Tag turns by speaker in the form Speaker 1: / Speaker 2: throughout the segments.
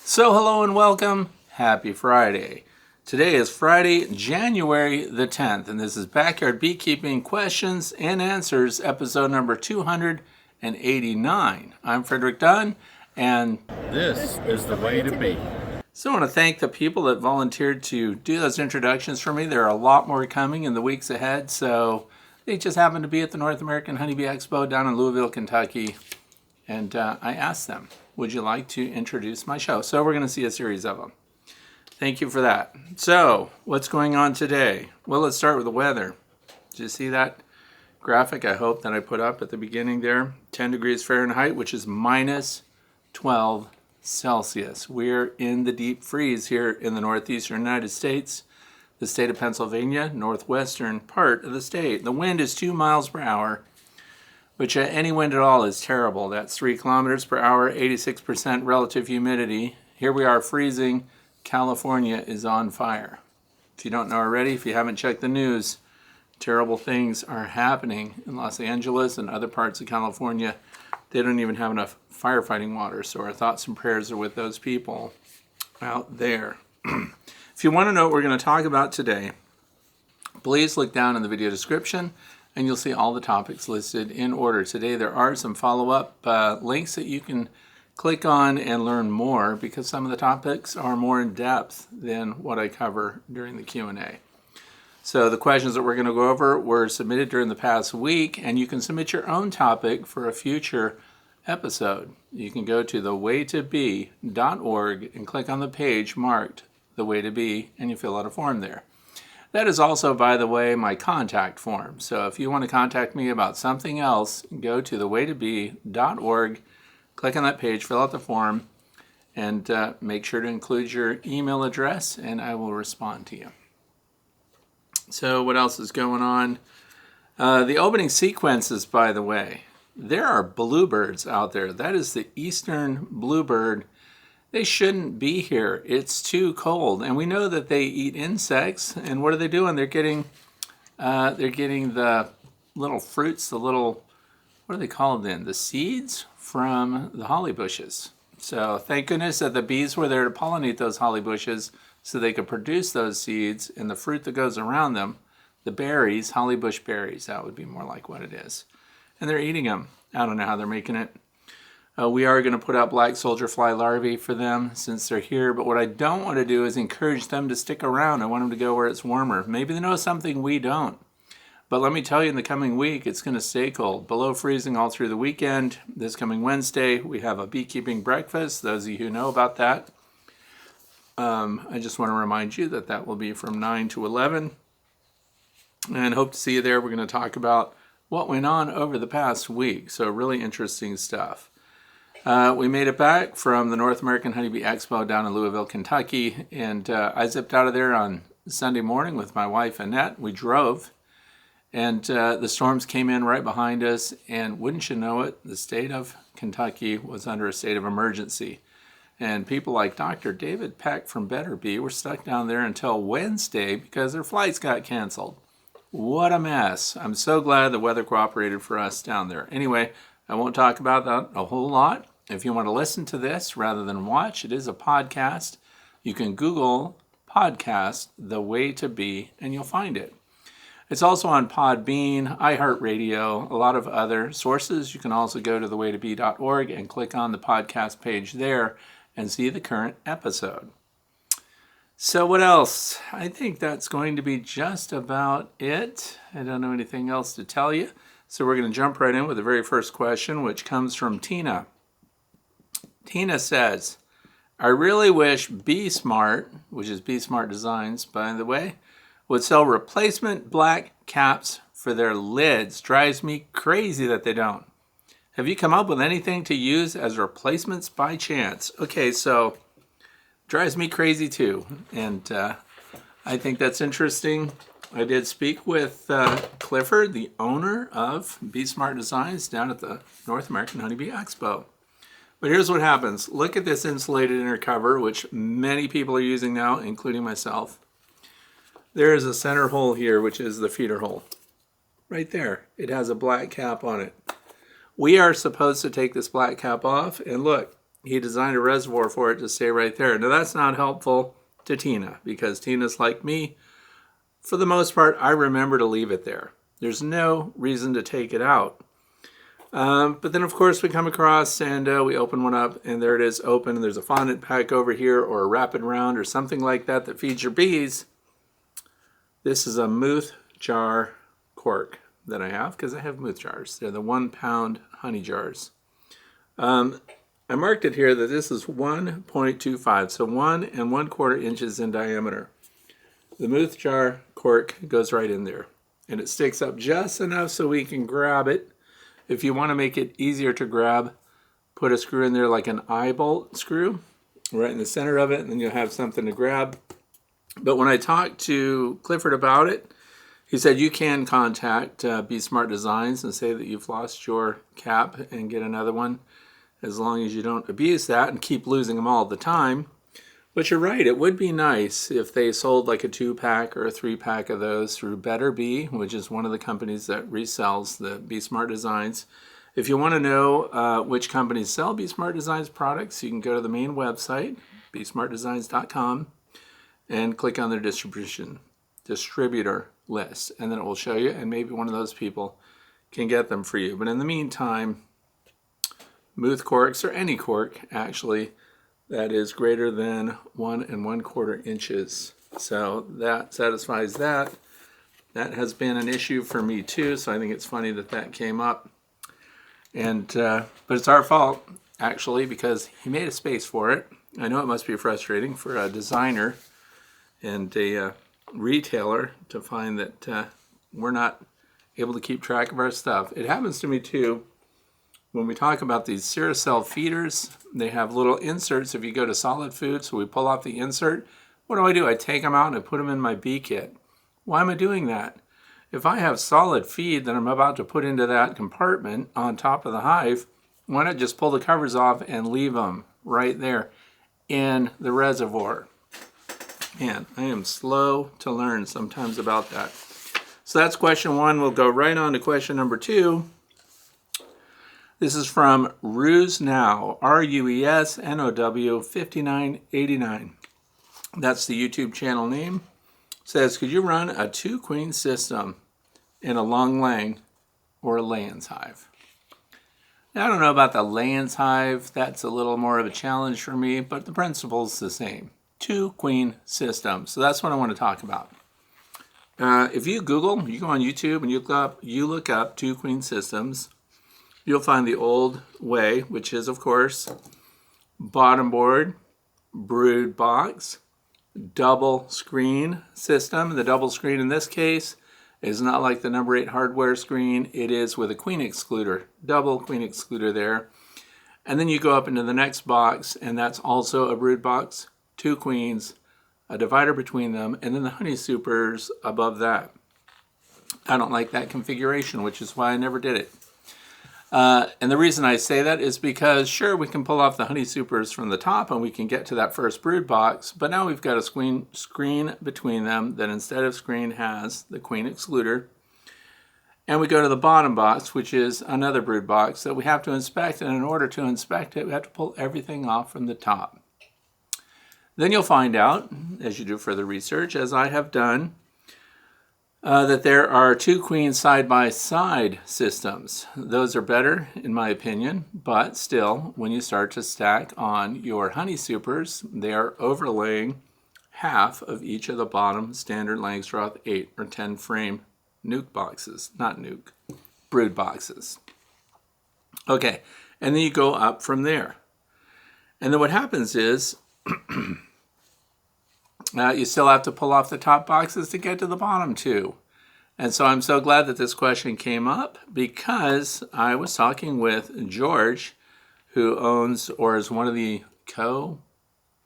Speaker 1: So hello and welcome. Happy Friday. Today is Friday, January the 10th, and this is Backyard Beekeeping Questions and Answers, episode number 289. I'm Frederick Dunn, and
Speaker 2: this is the way to be.
Speaker 1: So I want to thank the people that volunteered to do those introductions for me. There are a lot more coming in the weeks ahead, so they just happened to be at the North American Honeybee Expo down in Louisville, Kentucky, and I asked them, would you like to introduce my show? So we're going to see a series of them. Thank you for that. So what's going on today? Well, let's start with the weather. Did you see that graphic I hope that I put up at the beginning there? 10 degrees Fahrenheit, which is minus 12 Celsius. We're in the deep freeze here in the northeastern United States, the state of Pennsylvania, northwestern part of the state. The wind is 2 miles per hour, which any wind at all is terrible. That's 3 kilometers per hour, 86% relative humidity. Here we are freezing. California is on fire. If you don't know already, if you haven't checked the news, terrible things are happening in Los Angeles and other parts of California. They don't even have enough firefighting water, so our thoughts and prayers are with those people out there. If you want to know what we're going to talk about today, please look down in the video description and you'll see all the topics listed in order. Today there are some follow-up links that you can click on and learn more, because some of the topics are more in depth than what I cover during the Q&A. So the questions that we're going to go over were submitted during the past week, and you can submit your own topic for a future episode. You can go to thewaytobe.org and click on the page marked The Way to Be, and you fill out a form there. That is also, by the way, my contact form. So if you want to contact me about something else, go to thewaytobe.org, click on that page, fill out the form, and make sure to include your email address, and I will respond to you. So what else is going on? The opening sequences, by the way. There are bluebirds out there. That is the eastern bluebird. They shouldn't be here. It's too cold, and we know that they eat insects. And what are they doing? They're getting the little fruits, the little, what are they called then? The seeds from the holly bushes. So thank goodness that the bees were there to pollinate those holly bushes so they could produce those seeds, and the fruit that goes around them, the berries, holly bush berries, that would be more like what it is. And they're eating them. I don't know how they're making it. We are going to put out black soldier fly larvae for them since they're here, but what I don't want to do is encourage them to stick around. I want them to go where it's warmer. Maybe they know something we don't. But let me tell you, in the coming week, it's going to stay cold. Below freezing all through the weekend. This coming Wednesday, we have a beekeeping breakfast. Those of you who know about that, I just want to remind you that that will be from 9 to 11. And hope to see you there. We're going to talk about what went on over the past week. So really interesting stuff. We made it back from the North American Honeybee Expo down in Louisville, Kentucky, and I zipped out of there on Sunday morning with my wife, Annette. We drove, and the storms came in right behind us, and wouldn't you know it, the state of Kentucky was under a state of emergency. And people like Dr. David Peck from Better Bee were stuck down there until Wednesday because their flights got canceled. What a mess. I'm so glad the weather cooperated for us down there. Anyway, I won't talk about that a whole lot. If you want to listen to this rather than watch, it is a podcast. You can Google podcast The Way to Be, and you'll find it. It's also on Podbean, iHeartRadio, a lot of other sources. You can also go to thewaytobe.org and click on the podcast page there and see the current episode. So what else? I think that's going to be just about it. I don't know anything else to tell you. So we're going to jump right in with the very first question, which comes from Tina. Tina says, I really wish Bee Smart, which is Bee Smart Designs, by the way, would sell replacement black caps for their lids. Drives me crazy that they don't. Have you come up with anything to use as replacements by chance? Okay, so drives me crazy too. And I think that's interesting. I did speak with Clifford, the owner of Be Smart Designs, down at the North American Honeybee Expo. But here's what happens. Look at this insulated inner cover, which many people are using now, including myself. There is a center hole here, which is the feeder hole. Right there. It has a black cap on it. We are supposed to take this black cap off, and look, he designed a reservoir for it to stay right there. Now that's not helpful to Tina, because Tina's like me. For the most part, I remember to leave it there. There's no reason to take it out. But then, of course, we come across and we open one up, and there it is open. And there's a fondant pack over here, or a rapid round, or something like that that feeds your bees. This is a Muth jar cork that I have, because I have Muth jars. They're the 1 pound honey jars. I marked it here that this is 1.25, so 1 1/4 inches in diameter. The Muth jar cork goes right in there, and it sticks up just enough so we can grab it. If you want to make it easier to grab, put a screw in there like an eye bolt screw right in the center of it, and then you'll have something to grab. But when I talked to Clifford about it, he said you can contact Be Smart Designs and say that you've lost your cap and get another one, as long as you don't abuse that and keep losing them all the time. But you're right, it would be nice if they sold like a 2-pack or a 3-pack of those through Better Bee, which is one of the companies that resells the Be Smart Designs. If you want to know which companies sell Be Smart Designs products, you can go to the main website, besmartdesigns.com, and click on their distributor list, and then it will show you, and maybe one of those people can get them for you. But in the meantime, Muth corks, or any cork actually, that is greater than 1 1/4 inches. So that satisfies that. That has been an issue for me too, so I think it's funny that that came up. And but it's our fault, actually, because he made a space for it. I know it must be frustrating for a designer and a retailer to find that we're not able to keep track of our stuff. It happens to me too. When we talk about these Sericel feeders, they have little inserts if you go to Solid Food, so we pull off the insert. What do? I take them out and I put them in my bee kit. Why am I doing that? If I have solid feed that I'm about to put into that compartment on top of the hive, why not just pull the covers off and leave them right there in the reservoir? Man, I am slow to learn sometimes about that. So that's question 1. We'll go right on to question number 2. This is from RuesNow, RuesNow 5989. That's the YouTube channel name. It says, could you run a 2-queen system in a long lang or a Layens hive? Now, I don't know about the Layens hive. That's a little more of a challenge for me, but the principle's the same. 2-queen system. So that's what I want to talk about. If you Google, you go on YouTube and you look up 2-queen systems, you'll find the old way, which is, of course, bottom board, brood box, double screen system. The double screen in this case is not like the number 8 hardware screen. It is with a queen excluder, double queen excluder there. And then you go up into the next box, and that's also a brood box, 2 queens, a divider between them, and then the honey supers above that. I don't like that configuration, which is why I never did it. And the reason I say that is because, sure, we can pull off the honey supers from the top and we can get to that first brood box, but now we've got a screen between them that instead of screen has the queen excluder. And we go to the bottom box, which is another brood box that we have to inspect, and in order to inspect it, we have to pull everything off from the top. Then you'll find out, as you do further research, as I have done, that there are 2 queen side-by-side systems. Those are better, in my opinion, but still, when you start to stack on your honey supers, they are overlaying half of each of the bottom standard Langstroth 8 or 10 frame nuke boxes, not nuke, brood boxes. Okay, and then you go up from there. And then what happens is, you still have to pull off the top boxes to get to the bottom 2. And so I'm so glad that this question came up, because I was talking with George, who owns or is one of the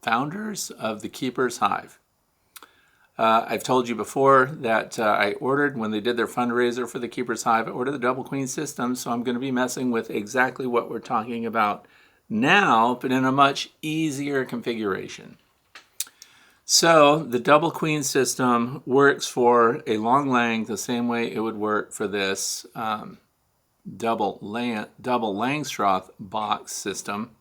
Speaker 1: founders of the Keeper's Hive. I've told you before that I ordered, when they did their fundraiser for the Keeper's Hive, I ordered the double queen system, so I'm going to be messing with exactly what we're talking about now, but in a much easier configuration. So the double queen system works for a long lang the same way it would work for this double Langstroth box system,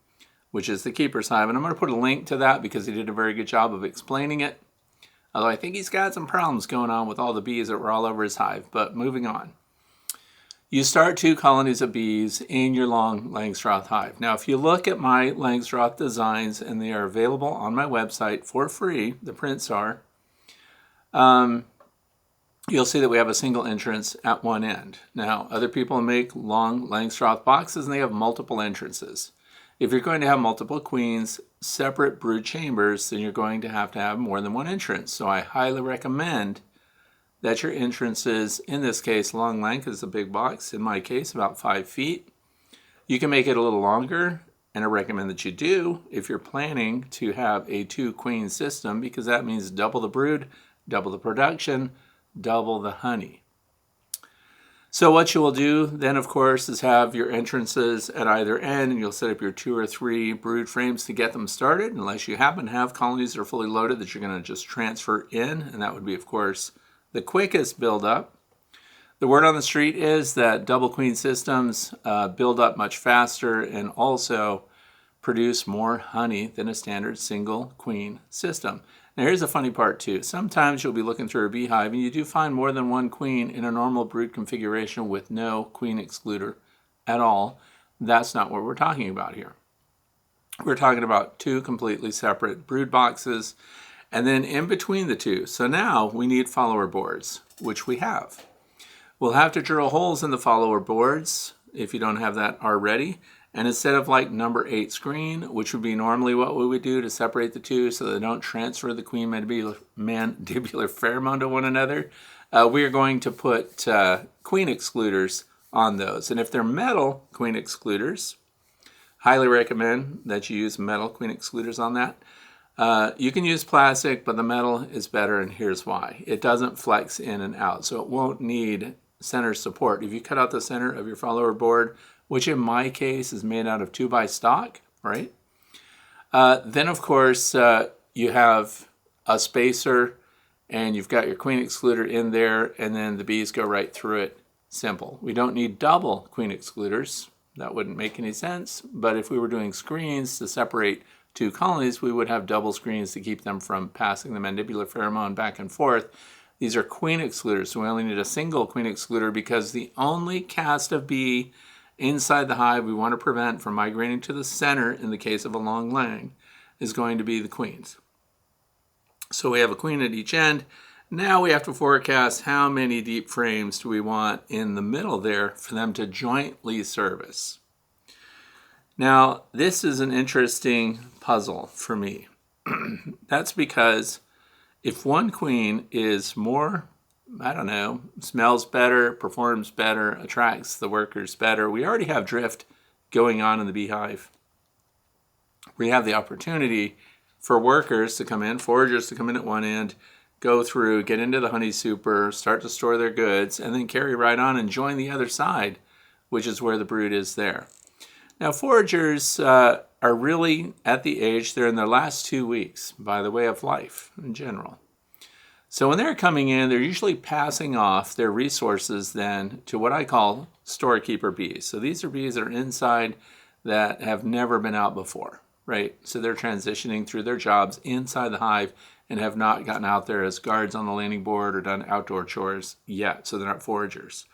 Speaker 1: which is the Keeper's Hive. And I'm going to put a link to that because he did a very good job of explaining it. Although I think he's got some problems going on with all the bees that were all over his hive. But moving on. You start 2 colonies of bees in your long Langstroth hive. Now, if you look at my Langstroth designs, and they are available on my website for free, the prints are, you'll see that we have a single entrance at one end. Now, other people make long Langstroth boxes, and they have multiple entrances. If you're going to have multiple queens, separate brood chambers, then you're going to have more than one entrance. So I highly recommend that your entrances, in this case, long lang is a big box, in my case, about 5 feet. You can make it a little longer, and I recommend that you do if you're planning to have a 2-queen system, because that means double the brood, double the production, double the honey. So what you will do then, of course, is have your entrances at either end, and you'll set up your 2 or 3 brood frames to get them started, unless you happen to have colonies that are fully loaded that you're going to just transfer in, and that would be, of course, the quickest build up. The word on the street is that double queen systems build up much faster and also produce more honey than a standard single queen system. Now here's the funny part too. Sometimes you'll be looking through a beehive and you do find more than one queen in a normal brood configuration with no queen excluder at all. That's not what we're talking about here. We're talking about 2 completely separate brood boxes, and then in between the 2. So now we need follower boards, which we have. We'll have to drill holes in the follower boards if you don't have that already. And instead of like number 8 screen, which would be normally what we would do to separate the 2 so they don't transfer the queen mandibular pheromone to one another, we are going to put queen excluders on those. And if they're metal queen excluders, highly recommend that you use metal queen excluders on that. You can use plastic, but the metal is better, and here's why. It doesn't flex in and out, so it won't need center support. If you cut out the center of your follower board, which in my case is made out of 2x stock, right? Then, of course, you have a spacer, and you've got your queen excluder in there, and then the bees go right through it. Simple. We don't need double queen excluders. That wouldn't make any sense. But if we were doing screens to separate 2 colonies, we would have double screens to keep them from passing the mandibular pheromone back and forth. These are queen excluders, so we only need a single queen excluder because the only cast of bee inside the hive we want to prevent from migrating to the center in the case of a long lang is going to be the queens. So we have a queen at each end. Now we have to forecast how many deep frames do we want in the middle there for them to jointly service. Now, this is an interesting puzzle for me. That's because if one queen is more, smells better, performs better, attracts the workers better, we already have drift going on in the beehive. We have the opportunity for workers to come in, foragers to come in at one end, go through, get into the honey super, start to store their goods, and then carry right on and join the other side, which is where the brood is there. Now, foragers are really at the age, they're in their last 2 weeks by the way of life in general. So when they're coming in, they're usually passing off their resources then to what I call storekeeper bees. So these are bees that are inside that have never been out before, right? So they're transitioning through their jobs inside the hive and have not gotten out there as guards on the landing board or done outdoor chores yet, so they're not foragers.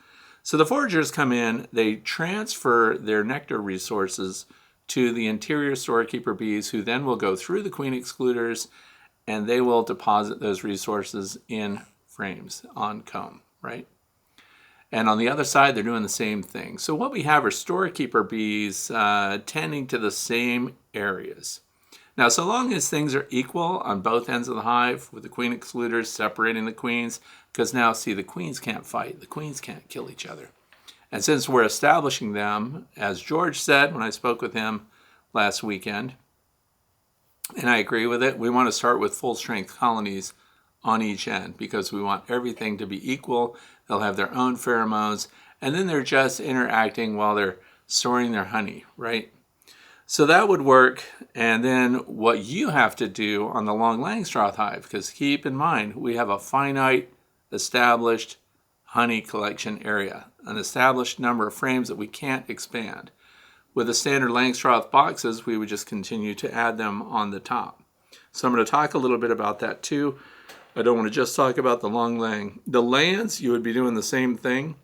Speaker 1: So the foragers come in, they transfer their nectar resources to the interior storekeeper bees, who then will go through the queen excluders, and they will deposit those resources in frames on comb, right? And on the other side, they're doing the same thing. So what we have are storekeeper bees tending to the same areas. Now, so long as things are equal on both ends of the hive, with the queen excluders separating the queens, because now, see, the queens can't fight. The queens can't kill each other. And since we're establishing them, as George said when I spoke with him last weekend, And I agree with it. We want to start with full strength colonies on each end because we want everything to be equal. They'll have their own pheromones, and then they're just interacting while they're storing their honey, right? So that would work. And then what you have to do on the long Langstroth hive, because keep in mind, we have a finite established honey collection area, an established number of frames that we can't expand. With the standard Langstroth boxes, we would just continue to add them on the top. So I'm going to talk a little bit about that too. I don't want to just talk about the long lang. The lands, you would be doing the same thing.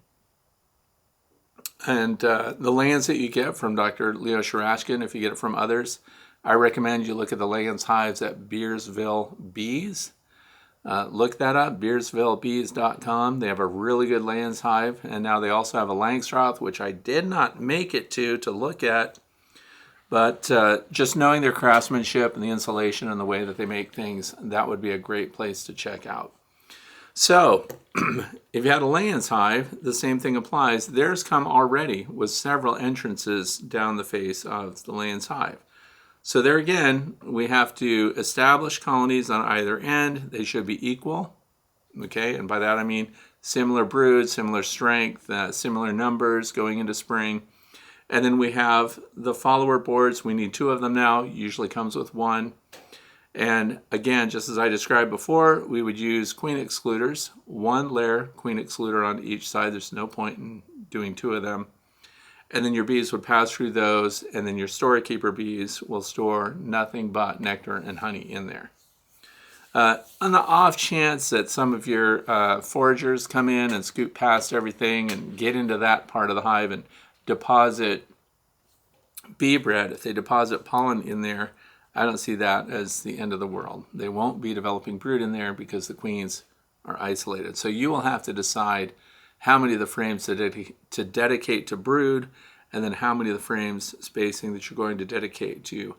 Speaker 1: And the lands that you get from Dr. Leo Sharashkin, if you get it from others, I recommend you look at the lands hives at Beersville Bees. Look that up, beersvillebees.com. They have a really good lands hive, and now they also have a Langstroth, which I did not make it to look at. But just knowing their craftsmanship and the insulation and the way that they make things, that would be a great place to check out. So, if you had a lands hive, the same thing applies. Theirs come already with several entrances down the face of the lands hive. So there again, we have to establish colonies on either end. They should be equal, okay? And by that I mean similar brood, similar strength, similar numbers going into spring. And then we have the follower boards. We need 2 of them now. Usually comes with 1. And again, just as I described before, we would use queen excluders, 1 layer queen excluder on each side. There's no point in doing 2 of them. And then your bees would pass through those, and then your storekeeper bees will store nothing but nectar and honey in there. On the off chance that some of your foragers come in and scoop past everything and get into that part of the hive and deposit bee bread, if they deposit pollen in there, I don't see that as the end of the world. They won't be developing brood in there because the queens are isolated. So you will have to decide how many of the frames to dedicate to brood, and then how many of the frames spacing that you're going to dedicate to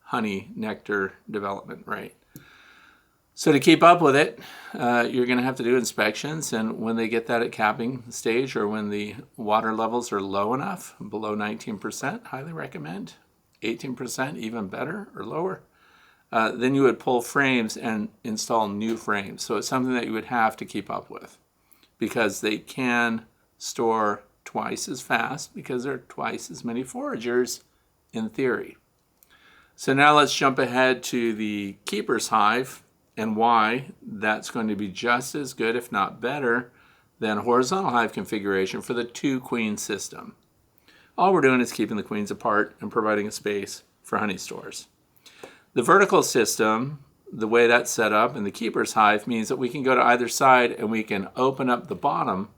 Speaker 1: honey nectar development, right? So to keep up with it, you're going to have to do inspections, and when they get that at capping stage or when the water levels are low enough, below 19%, highly recommend, 18% even better or lower, then you would pull frames and install new frames. So it's something that you would have to keep up with because they can store twice as fast because there are twice as many foragers in theory. So now let's jump ahead to the keeper's hive and why that's going to be just as good, if not better, than a horizontal hive configuration for the 2-queen system. All we're doing is keeping the queens apart and providing a space for honey stores. The vertical system, the way that's set up in the keeper's hive, means that we can go to either side and we can open up the bottom.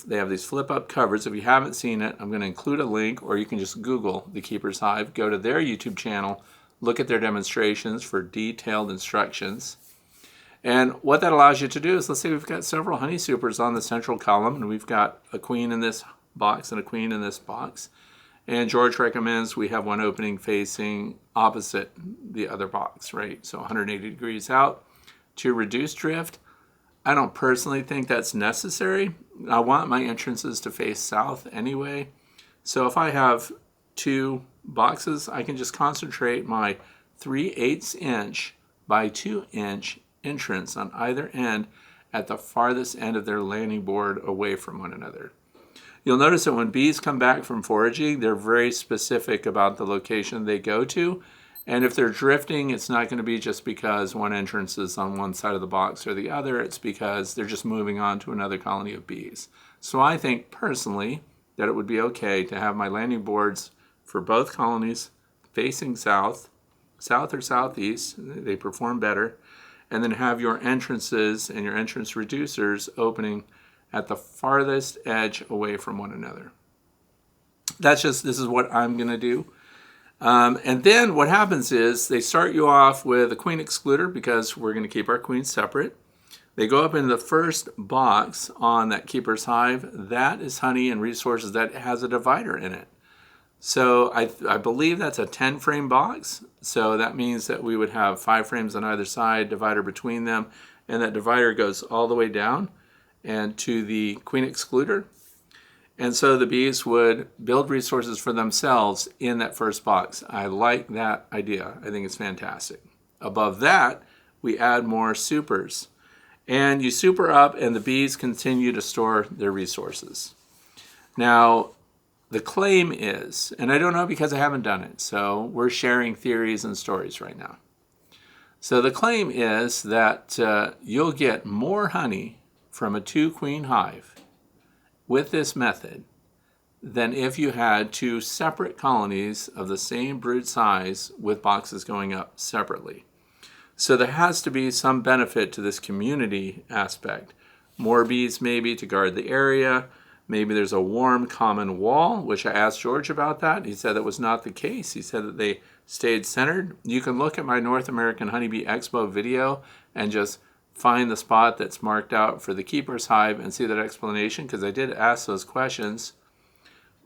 Speaker 1: They have these flip-up covers. If you haven't seen it, I'm going to include a link, or you can just Google the keeper's hive, go to their YouTube channel, look at their demonstrations for detailed instructions. And what that allows you to do is, let's say we've got several honey supers on the central column, and we've got a queen in this box and a queen in this box. And George recommends we have one opening facing opposite the other box, right? So 180 degrees out to reduce drift. I don't personally think that's necessary. I want my entrances to face south anyway. So if I have 2 boxes, I can just concentrate my 3/8 inch by 2 inch entrance on either end at the farthest end of their landing board away from one another. You'll notice that when bees come back from foraging, they're very specific about the location they go to. And if they're drifting, it's not going to be just because one entrance is on one side of the box or the other. It's because they're just moving on to another colony of bees. So I think personally that it would be okay to have my landing boards for both colonies facing south, south or southeast, they perform better, and then have your entrances and your entrance reducers opening at the farthest edge away from one another. This is what I'm going to do. And then what happens is they start you off with a queen excluder because we're going to keep our queens separate. They go up in the first box on that keeper's hive. That is honey and resources that has a divider in it. So I believe that's a 10-frame box. So that means that we would have 5 frames on either side, divider between them, and that divider goes all the way down and to the queen excluder. And so the bees would build resources for themselves in that first box. I like that idea. I think it's fantastic. Above that, we add more supers. And you super up and the bees continue to store their resources. Now, the claim is, and I don't know because I haven't done it, so we're sharing theories and stories right now. So the claim is that you'll get more honey from a 2-queen hive with this method than if you had 2 separate colonies of the same brood size with boxes going up separately. So there has to be some benefit to this community aspect. More bees maybe to guard the area. Maybe there's a warm common wall, which I asked George about that. He said that was not the case. He said that they stayed centered. You can look at my North American Honeybee Expo video and just find the spot that's marked out for the keeper's hive and see that explanation, because I did ask those questions.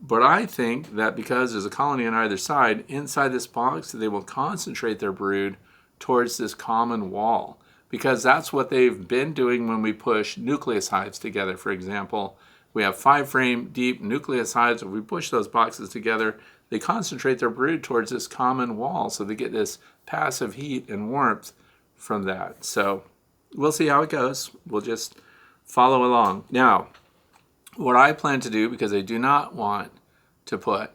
Speaker 1: But I think that because there's a colony on either side, inside this box, they will concentrate their brood towards this common wall, because that's what they've been doing when we push nucleus hives together. For example, we have 5-frame deep nucleus hives. If we push those boxes together, they concentrate their brood towards this common wall, so they get this passive heat and warmth from that. So we'll see how it goes. We'll just follow along. Now, what I plan to do, because I do not want to put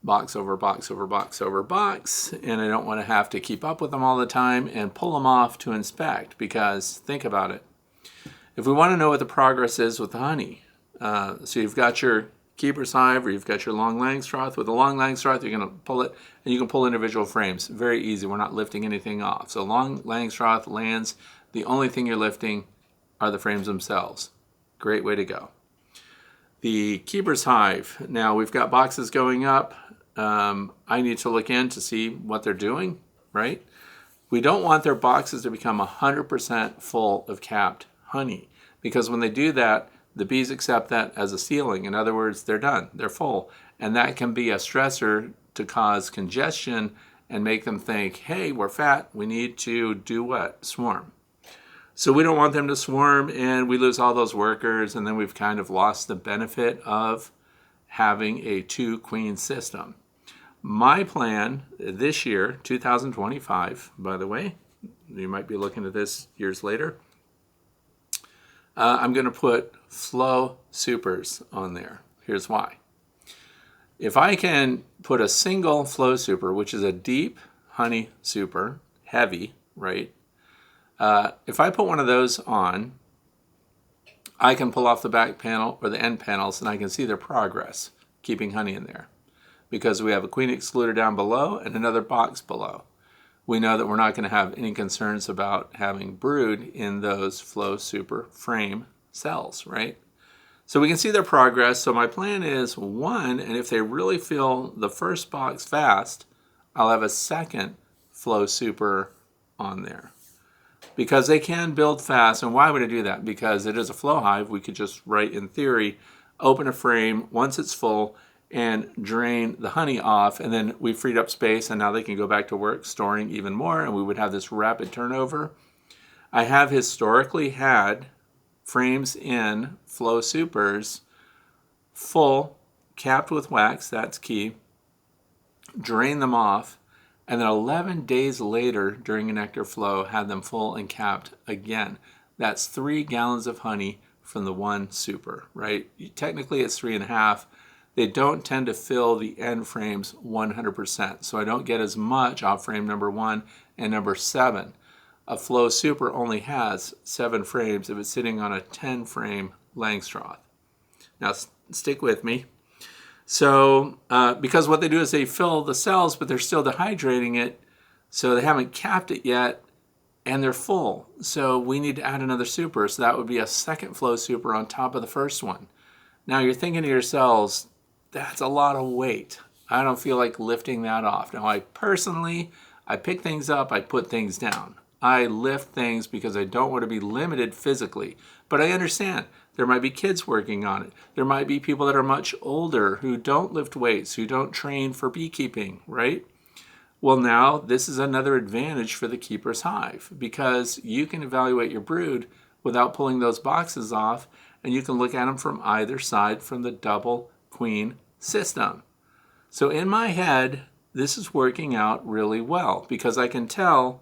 Speaker 1: box over box over box over box, and I don't want to have to keep up with them all the time and pull them off to inspect, because think about it. If we want to know what the progress is with the honey, so you've got your keeper's hive, or you've got your long Langstroth. With the long Langstroth, you're going to pull it, and you can pull individual frames. Very easy. We're not lifting anything off. So long Langstroth lands. The only thing you're lifting are the frames themselves. Great way to go. The keeper's hive. Now we've got boxes going up. I need to look in to see what they're doing, right? We don't want their boxes to become 100% full of capped honey, because when they do that, the bees accept that as a ceiling. In other words, they're done, they're full. And that can be a stressor to cause congestion and make them think, hey, we're fat, we need to do what? Swarm. So we don't want them to swarm, and we lose all those workers, and then we've kind of lost the benefit of having a 2-queen system. My plan this year, 2025, by the way, you might be looking at this years later, I'm going to put flow supers on there. Here's why. If I can put a single flow super, which is a deep honey super, heavy, right? If I put one of those on, I can pull off the back panel or the end panels, and I can see their progress keeping honey in there, because we have a queen excluder down below and another box below. We know that we're not going to have any concerns about having brood in those flow super frame cells, right? So we can see their progress. So my plan is 1, and if they really fill the first box fast, I'll have a second flow super on there, because they can build fast. And why would I do that? Because it is a flow hive. We could just, right in theory, open a frame once it's full and drain the honey off, and then we freed up space, and now they can go back to work storing even more, and we would have this rapid turnover. I have historically had frames in flow supers full, capped with wax, that's key, drain them off, and then 11 days later during a nectar flow had them full and capped again. That's 3 gallons of honey from the one super, right? Technically it's 3.5. They don't tend to fill the end frames 100%, so I don't get as much off frame number 1 and number 7. A flow super only has 7 frames if it's sitting on a 10-frame Langstroth. Now stick with me. So because what they do is they fill the cells, but they're still dehydrating it, so they haven't capped it yet, and they're full. So we need to add another super, so that would be a second flow super on top of the first one. Now you're thinking to yourselves, that's a lot of weight. I don't feel like lifting that off. Now I pick things up, I put things down. I lift things because I don't want to be limited physically. But I understand there might be kids working on it. There might be people that are much older who don't lift weights, who don't train for beekeeping, right? Well, now this is another advantage for the keeper's hive, because you can evaluate your brood without pulling those boxes off, and you can look at them from either side from the double queen system. So in my head, this is working out really well because I can tell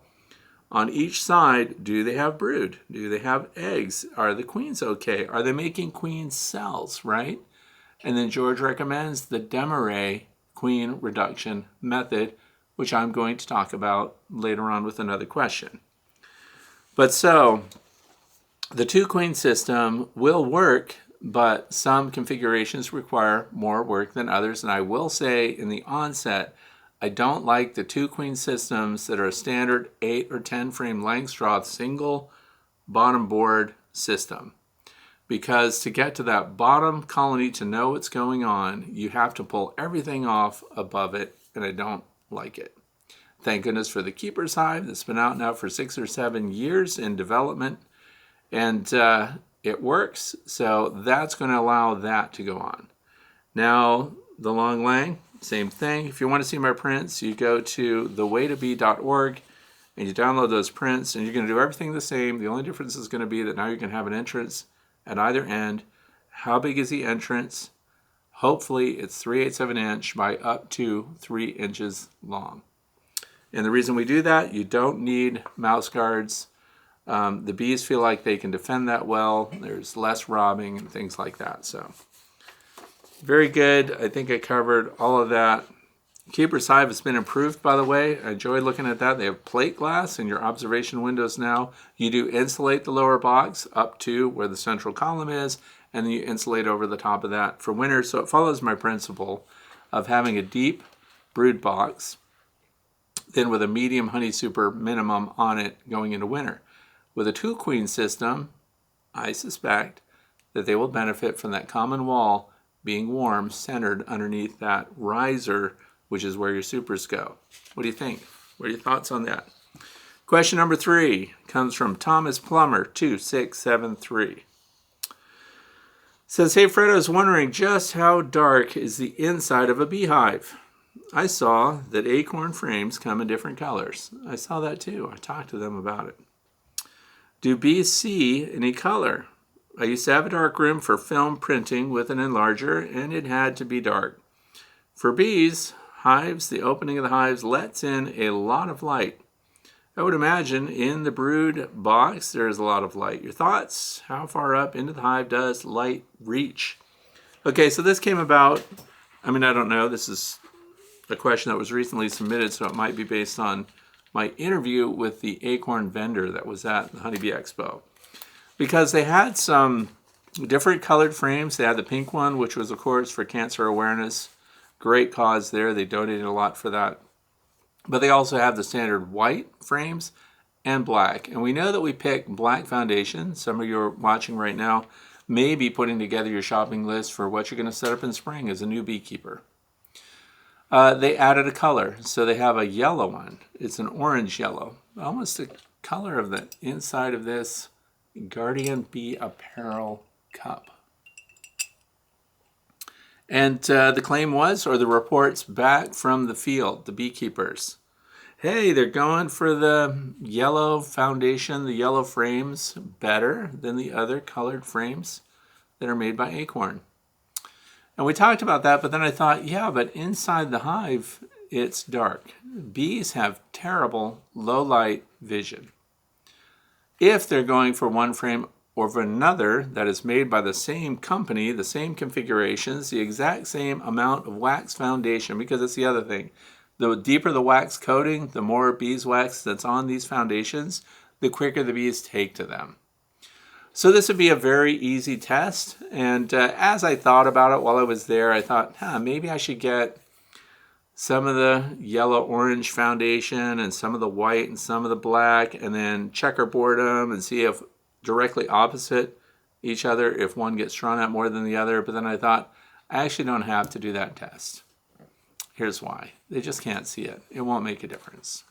Speaker 1: on each side, do they have brood? Do they have eggs? Are the queens okay? Are they making queen cells, right? And then George recommends the Desmarais queen reduction method, which I'm going to talk about later on with another question. But so, the two queen system will work, but some configurations require more work than others. And I will say in the onset, I don't like the two queen systems that are a standard 8 or 10 frame Langstroth single bottom board system. Because to get to that bottom colony to know what's going on, you have to pull everything off above it, and I don't like it. Thank goodness for the Keeper's Hive that's been out now for 6 or 7 years in development, and it works, so that's going to allow that to go on. Now, the Long Lang, same thing. If you want to see my prints, you go to thewaytobee.org and you download those prints, and you're going to do everything the same. The only difference is going to be that now you can have an entrance at either end. How big is the entrance? Hopefully it's 3/8 of an inch by up to 3 inches long. And the reason we do that, you don't need mouse guards. The bees feel like they can defend that well. There's less robbing and things like that. So very good. I think I covered all of that. Keeper's Hive has been improved, by the way. I enjoy looking at that. They have plate glass in your observation windows now. You do insulate the lower box up to where the central column is, and then you insulate over the top of that for winter. So it follows my principle of having a deep brood box, then with a medium honey super minimum on it going into winter. With a two queen system, I suspect that they will benefit from that common wall being warm, centered underneath that riser, which is where your supers go. What do you think? What are your thoughts on that? Question number 3 comes from Thomas Plummer 2673. Says, hey Fred, I was wondering just how dark is the inside of a beehive? I saw that acorn frames come in different colors. I saw that too. I talked to them about it. Do bees see any color? I used to have a dark room for film printing with an enlarger, and it had to be dark. For bees, hives, the opening of the hives lets in a lot of light. I would imagine in the brood box there is a lot of light. Your thoughts? How far up into the hive does light reach? Okay, so this came about, I don't know, this is a question that was recently submitted, so it might be based on my interview with the acorn vendor that was at the Honeybee Expo. Because they had some different colored frames. They had the pink one, which was, of course, for cancer awareness. Great cause there. They donated a lot for that. But they also have the standard white frames and black. And we know that we pick black foundation. Some of you are watching right now may be putting together your shopping list for what you're going to set up in spring as a new beekeeper. They added a color. So they have a yellow one. It's an orange yellow. Almost the color of the inside of this Guardian Bee Apparel cup. And the claim was, or the reports back from the field, the beekeepers, hey, they're going for the yellow foundation, the yellow frames, better than the other colored frames that are made by Acorn. And we talked about that, but then I thought, yeah, but inside the hive, it's dark. Bees have terrible low light vision. If they're going for one frame or for another that is made by the same company, the same configurations, the exact same amount of wax foundation, because it's the other thing. The deeper the wax coating, the more beeswax that's on these foundations, the quicker the bees take to them. So this would be a very easy test. And as I thought about it while I was there, I thought, maybe I should get some of the yellow-orange foundation and some of the white and some of the black, and then checkerboard them and see if directly opposite each other, if one gets drawn out more than the other. But then I thought, I actually don't have to do that test. Here's why. They just can't see it. It won't make a difference.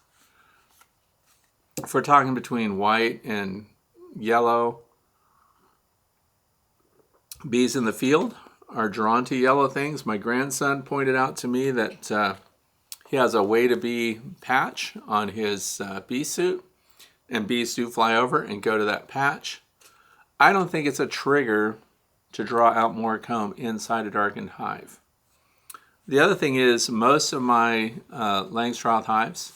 Speaker 1: If we're talking between white and yellow, bees in the field are drawn to yellow things. My grandson pointed out to me that he has a Way to Bee patch on his bee suit, and bees do fly over and go to that patch. I don't think it's a trigger to draw out more comb inside a darkened hive. The other thing is most of my Langstroth hives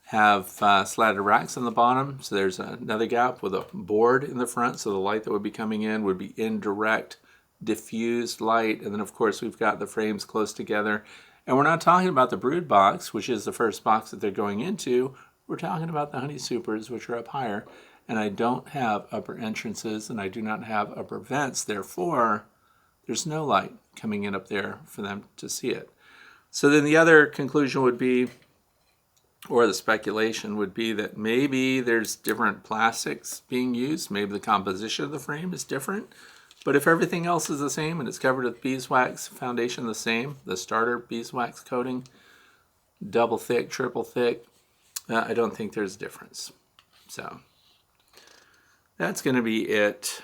Speaker 1: have slatted racks on the bottom, so there's another gap with a board in the front, so the light that would be coming in would be indirect, diffused light, and then of course we've got the frames close together. And we're not talking about the brood box, which is the first box that they're going into. We're talking about the honey supers, which are up higher, and I don't have upper entrances and I do not have upper vents, therefore there's no light coming in up there for them to see it. So then the other conclusion would be, or the speculation would be, that maybe there's different plastics being used. Maybe the composition of the frame is different. But if everything else is the same and it's covered with beeswax foundation the same, the starter beeswax coating, double thick, triple thick, I don't think there's a difference. So that's going to be it.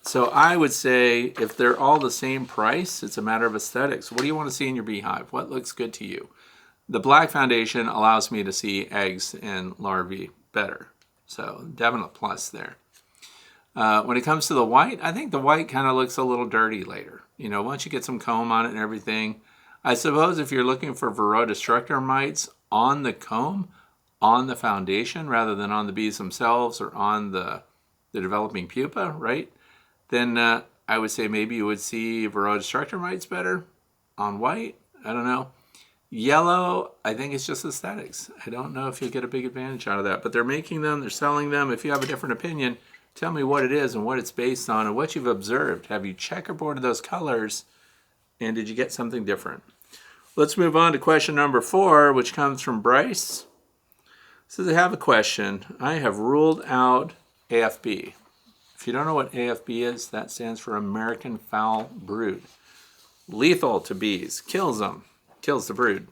Speaker 1: So I would say if they're all the same price, it's a matter of aesthetics. What do you want to see in your beehive? What looks good to you? The black foundation allows me to see eggs and larvae better. So definite plus there. When it comes to the white, I think the white kind of looks a little dirty later. You know, once you get some comb on it and everything. I suppose if you're looking for Varroa destructor mites on the comb, on the foundation, rather than on the bees themselves or on the developing pupa, right? Then I would say maybe you would see Varroa destructor mites better on white. I don't know. Yellow, I think it's just aesthetics. I don't know if you'll get a big advantage out of that, but they're making them, they're selling them. If you have a different opinion, tell me what it is and what it's based on and what you've observed. Have you checkerboarded those colors and did you get something different? Let's move on to question number 4, which comes from Bryce. Says, I have a question. I have ruled out AFB. If you don't know what AFB is, that stands for American Foul Brood. Lethal to bees, kills them. Kills the brood.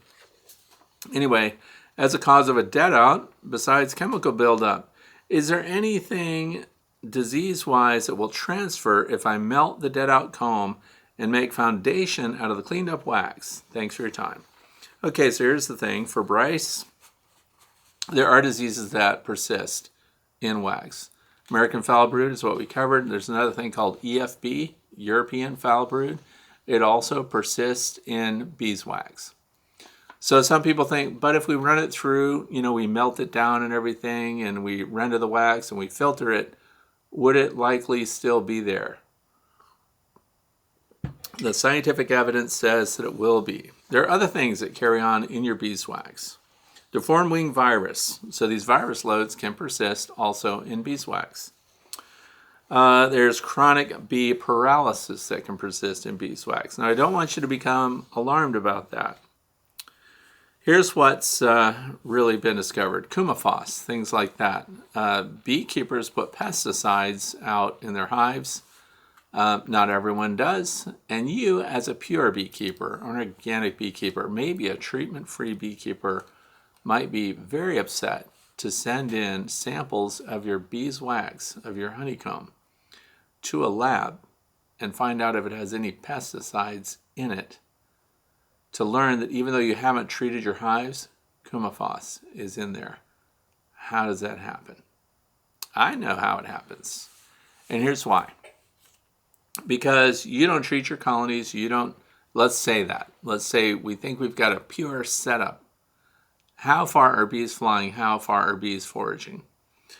Speaker 1: Anyway, as a cause of a dead out, besides chemical buildup, is there anything disease-wise that will transfer if I melt the dead out comb and make foundation out of the cleaned up wax? Thanks for your time. Okay, so here's the thing. For Bryce, there are diseases that persist in wax. American foul brood is what we covered. There's another thing called EFB, European foul brood. It also persists in beeswax. So some people think, but if we run it through, you know, we melt it down and everything, and we render the wax and we filter it, would it likely still be there? The scientific evidence says that it will be. There are other things that carry on in your beeswax. Deformed wing virus. So these virus loads can persist also in beeswax. There's chronic bee paralysis that can persist in beeswax. Now, I don't want you to become alarmed about that. Here's what's really been discovered. Coumaphos, things like that. Beekeepers put pesticides out in their hives. Not everyone does. And you, as a pure beekeeper, or an organic beekeeper, maybe a treatment-free beekeeper, might be very upset to send in samples of your beeswax, of your honeycomb, to a lab and find out if it has any pesticides in it, to learn that even though you haven't treated your hives, Coumaphos is in there. How does that happen? I know how it happens. And here's why. Because you don't treat your colonies, you don't, let's say that. Let's say we think we've got a pure setup. How far are bees flying? How far are bees foraging?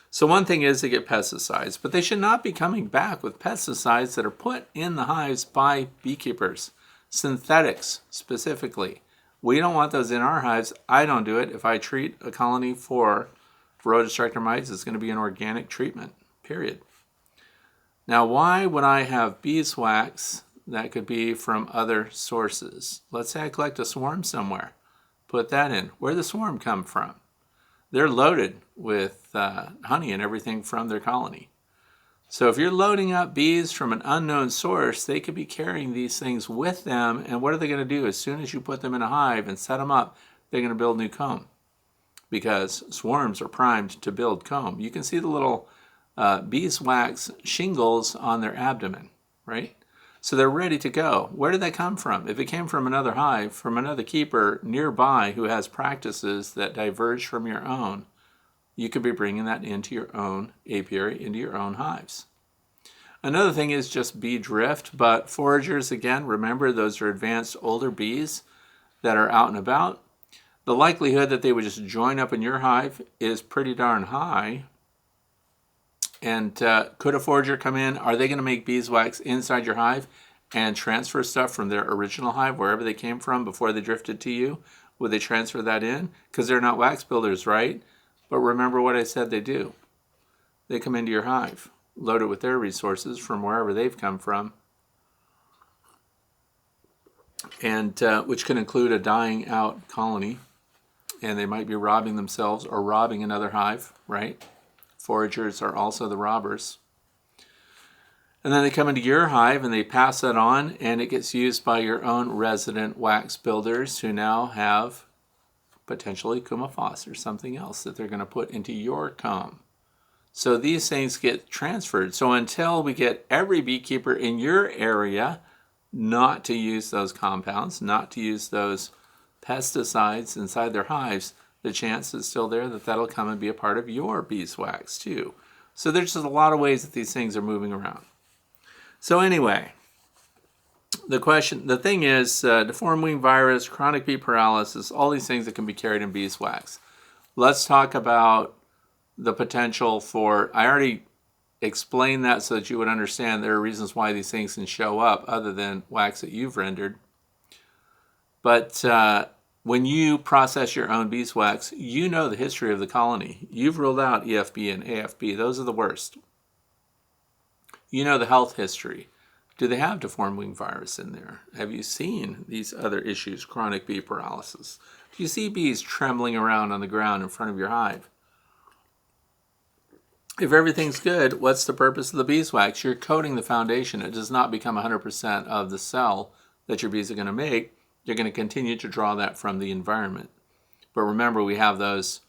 Speaker 1: So one thing is to get pesticides, but they should not be coming back with pesticides that are put in the hives by beekeepers. Synthetics, specifically. We don't want those in our hives. I don't do it. If I treat a colony for Varroa destructor mites, it's going to be an organic treatment, period. Now, why would I have beeswax that could be from other sources? Let's say I collect a swarm somewhere. Put that in. Where'd the swarm come from? They're loaded with honey and everything from their colony. So if you're loading up bees from an unknown source, they could be carrying these things with them. And what are they going to do? As soon as you put them in a hive and set them up, they're going to build new comb. Because swarms are primed to build comb. You can see the little beeswax shingles on their abdomen, right? So they're ready to go. Where did that come from? If it came from another hive, from another keeper nearby who has practices that diverge from your own, you could be bringing that into your own apiary, into your own hives. Another thing is just bee drift, but foragers, again, remember those are advanced older bees that are out and about. The likelihood that they would just join up in your hive is pretty darn high. And could a forager come in? Are they going to make beeswax inside your hive and transfer stuff from their original hive, wherever they came from before they drifted to you? Would they transfer that in? Because they're not wax builders, right? But remember what I said they do. They come into your hive, loaded with their resources from wherever they've come from, and which can include a dying out colony. And they might be robbing themselves or robbing another hive, right? Foragers are also the robbers. And then they come into your hive and they pass that on, and it gets used by your own resident wax builders who now have potentially coumaphos or something else that they're going to put into your comb. So these things get transferred. So until we get every beekeeper in your area not to use those compounds, not to use those pesticides inside their hives, the chance is still there that that'll come and be a part of your beeswax too. So there's just a lot of ways that these things are moving around. So anyway, the thing is, deformed wing virus, chronic bee paralysis, all these things that can be carried in beeswax. Let's talk about the potential for, I already explained that so that you would understand there are reasons why these things can show up other than wax that you've rendered. But when you process your own beeswax, you know the history of the colony. You've ruled out EFB and AFB. Those are the worst. You know the health history. Do they have deformed wing virus in there? Have you seen these other issues, chronic bee paralysis? Do you see bees trembling around on the ground in front of your hive? If everything's good, what's the purpose of the beeswax? You're coating the foundation. It does not become 100% of the cell that your bees are going to make. You're going to continue to draw that from the environment. But remember, we have those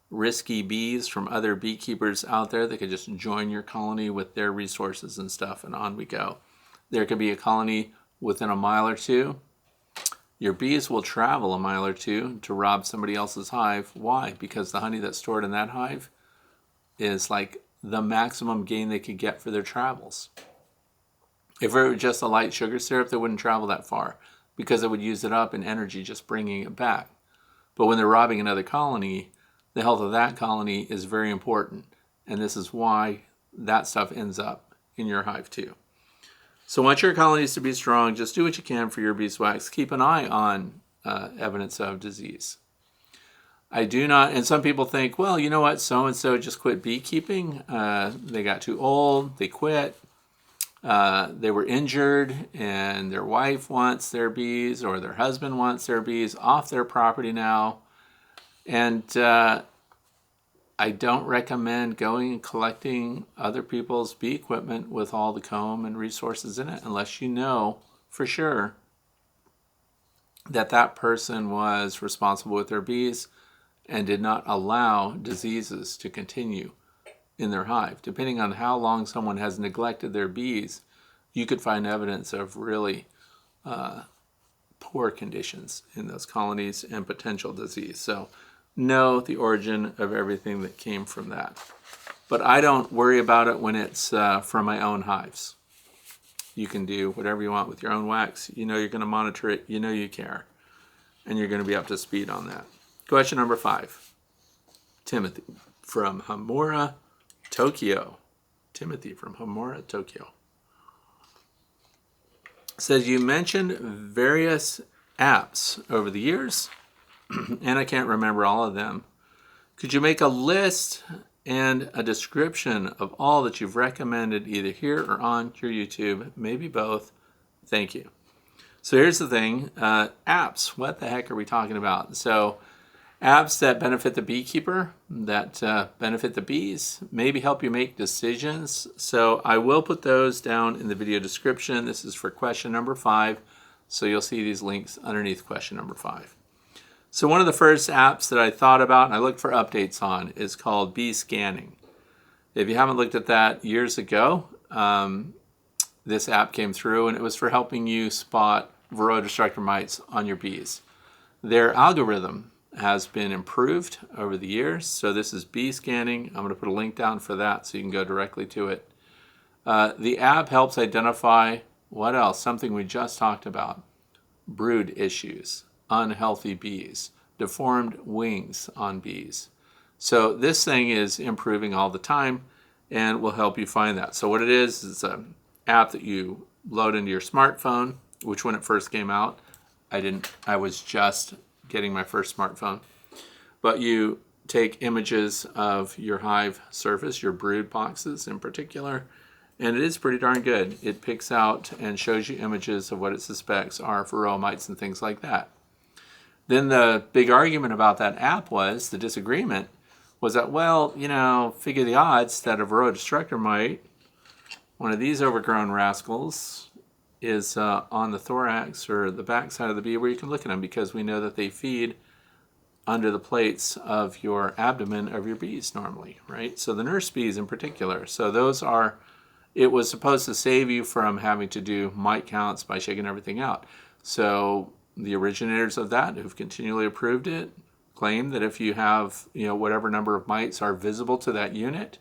Speaker 1: risky bees from other beekeepers out there that could just join your colony with their resources and stuff, and on we go. There could be a colony within a mile or two. Your bees will travel a mile or two to rob somebody else's hive. Why? Because the honey that's stored in that hive is like the maximum gain they could get for their travels. If it were just a light sugar syrup, they wouldn't travel that far, because it would use it up in energy just bringing it back. But when they're robbing another colony, the health of that colony is very important. And this is why that stuff ends up in your hive too. So want your colonies to be strong, just do what you can for your beeswax. Keep an eye on evidence of disease. I do not, and some people think, well, you know what, so-and-so just quit beekeeping. They got too old, they quit. They were injured and their wife wants their bees or their husband wants their bees off their property now. And I don't recommend going and collecting other people's bee equipment with all the comb and resources in it unless you know for sure that that person was responsible with their bees and did not allow diseases to continue in their hive. Depending on how long someone has neglected their bees, you could find evidence of really poor conditions in those colonies and potential disease. So know the origin of everything that came from that. But I don't worry about it when it's from my own hives. You can do whatever you want with your own wax. You know you're going to monitor it. You know you care. And you're going to be up to speed on that. Question number 5. Timothy from Hamura, Tokyo. Timothy from Hamura, Tokyo. Says, you mentioned various apps over the years, and I can't remember all of them. Could you make a list and a description of all that you've recommended either here or on your YouTube? Maybe both. Thank you. So here's the thing. Apps. What the heck are we talking about? So apps that benefit the beekeeper, that benefit the bees, maybe help you make decisions. So I will put those down in the video description. This is for question number 5. So you'll see these links underneath question number 5. So one of the first apps that I thought about and I looked for updates on is called Bee Scanning. If you haven't looked at that years ago, this app came through and it was for helping you spot Varroa destructor mites on your bees. Their algorithm has been improved over the years. So this is Bee Scanning. I'm going to put a link down for that so you can go directly to it. The app helps identify what else? Something we just talked about. Brood issues, unhealthy bees, deformed wings on bees. So this thing is improving all the time and will help you find that. So what it is an app that you load into your smartphone, which when it first came out, I was just getting my first smartphone. But you take images of your hive surface, your brood boxes in particular, and it is pretty darn good. It picks out and shows you images of what it suspects are varroa mites and things like that. Then the big argument about that app was, the disagreement was that, well, figure the odds that a varroa destructor mite, one of these overgrown rascals, is on the thorax or the backside of the bee where you can look at them, because we know that they feed under the plates of your abdomen of your bees normally, right? So the nurse bees in particular. So those are, it was supposed to save you from having to do mite counts by shaking everything out. So the originators of that, who've continually approved it, claim that if you have, whatever number of mites are visible to that unit,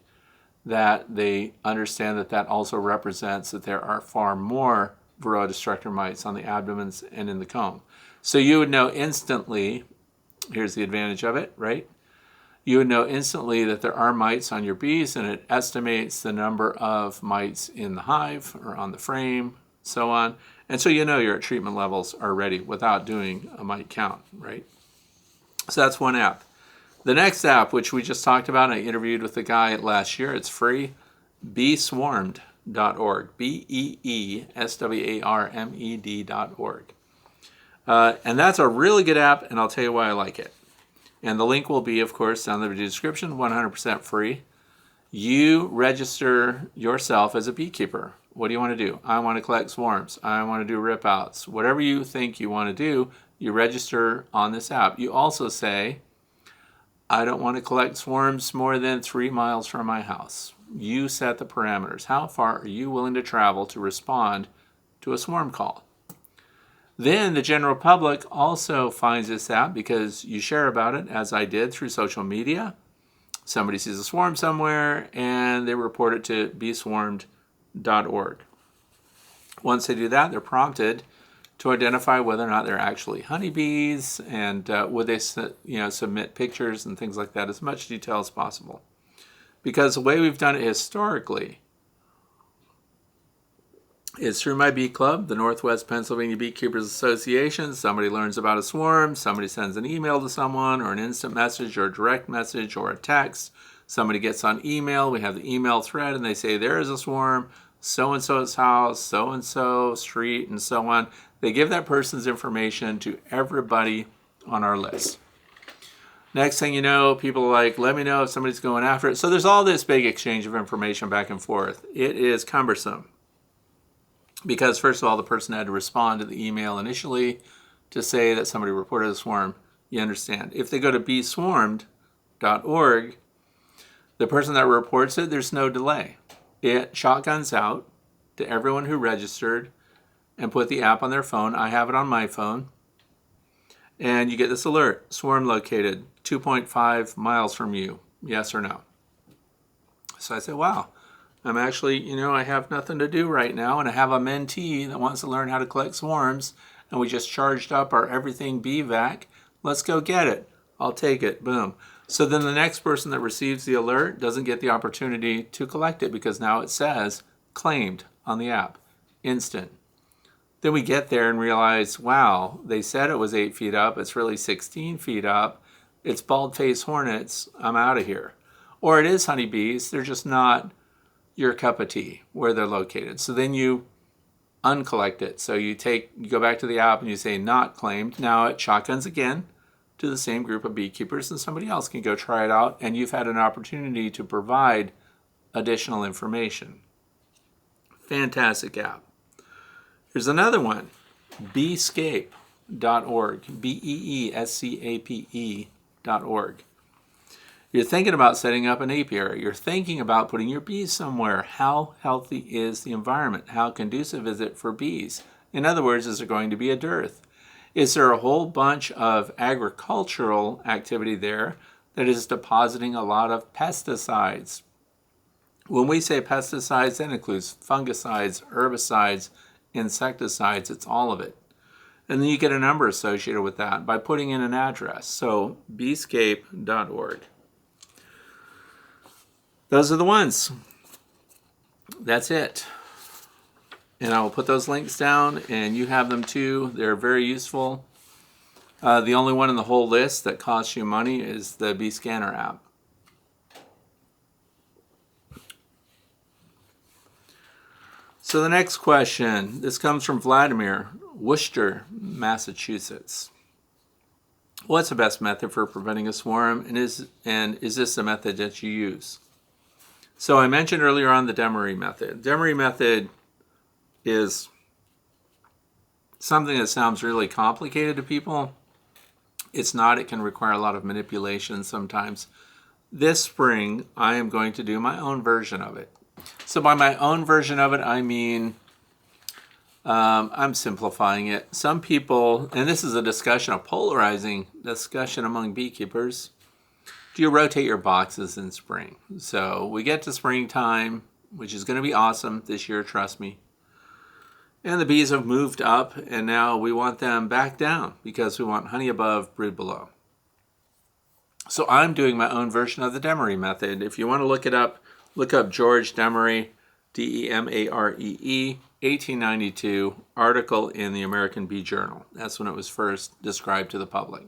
Speaker 1: that they understand that that also represents that there are far more varroa destructor mites on the abdomens and in the comb. So you would know instantly, here's the advantage of it, right? You would know instantly that there are mites on your bees, and it estimates the number of mites in the hive or on the frame, so on. And so your treatment levels are ready without doing a mite count, right? So that's one app. The next app, which we just talked about, I interviewed with the guy last year, it's free, beeswarmed.org, beeswarmed.org. And that's a really good app, and I'll tell you why I like it. And the link will be, of course, down in the description, 100% free. You register yourself as a beekeeper. What do you want to do? I want to collect swarms. I want to do rip outs. Whatever you think you want to do, you register on this app. You also say, I don't want to collect swarms more than 3 miles from my house. You set the parameters. How far are you willing to travel to respond to a swarm call? Then the general public also finds this app because you share about it, as I did, through social media. Somebody sees a swarm somewhere and they report it to beeswarmed.org. Once they do that, they're prompted to identify whether or not they're actually honeybees, and would they submit pictures and things like that, as much detail as possible. Because the way we've done it historically is through my bee club, the Northwest Pennsylvania Beekeepers Association. Somebody learns about a swarm, somebody sends an email to someone, or an instant message, or a direct message, or a text. Somebody gets on email, we have the email thread, and they say there is a swarm, so-and-so's house, so-and-so street, and so on. They give that person's information to everybody on our list. Next thing you know, people are like, let me know if somebody's going after it. So there's all this big exchange of information back and forth. It is cumbersome. Because first of all, the person had to respond to the email initially to say that somebody reported a swarm. You understand. If they go to beeswarmed.org, the person that reports it, there's no delay. It shotguns out to everyone who registered and put the app on their phone. I have it on my phone. And you get this alert, swarm located 2.5 miles from you, yes or no. So I said, wow. I'm actually, I have nothing to do right now, and I have a mentee that wants to learn how to collect swarms, and we just charged up our everything bee vac. Let's go get it. I'll take it. Boom. So then the next person that receives the alert doesn't get the opportunity to collect it because now it says claimed on the app. Instant. Then we get there and realize, wow, they said it was 8 feet up. It's really 16 feet up. It's bald-faced hornets. I'm out of here. Or it is honeybees. They're just not your cup of tea where they're located. So then you uncollect it. So you go back to the app and you say not claimed. Now it shotguns again to the same group of beekeepers, and somebody else can go try it out, and you've had an opportunity to provide additional information. Fantastic app. Here's another one, beescape.org, beescape.org. You're thinking about setting up an apiary. You're thinking about putting your bees somewhere. How healthy is the environment? How conducive is it for bees? In other words, is there going to be a dearth? Is there a whole bunch of agricultural activity there that is depositing a lot of pesticides? When we say pesticides, that includes fungicides, herbicides, insecticides, it's all of it. And then you get a number associated with that by putting in an address. So beescape.org. Those are the ones. That's it. And I will put those links down, and you have them too. They're very useful. The only one in the whole list that costs you money is the Bee Scanner app. So the next question, this comes from Vladimir, Worcester, Massachusetts. What's the best method for preventing a swarm, and is this the method that you use? So I mentioned earlier on the Demaree method. Demaree method is something that sounds really complicated to people. It's not. It can require a lot of manipulation sometimes. This spring, I am going to do my own version of it. So by my own version of it, I mean, I'm simplifying it. Some people, and this is a discussion, a polarizing discussion among beekeepers, do you rotate your boxes in spring? So we get to springtime, which is going to be awesome this year, trust me. And the bees have moved up, and now we want them back down because we want honey above, brood below. So I'm doing my own version of the Demaree method. If you want to look it up, look up George Demaree, Demaree, 1892, article in the American Bee Journal. That's when it was first described to the public.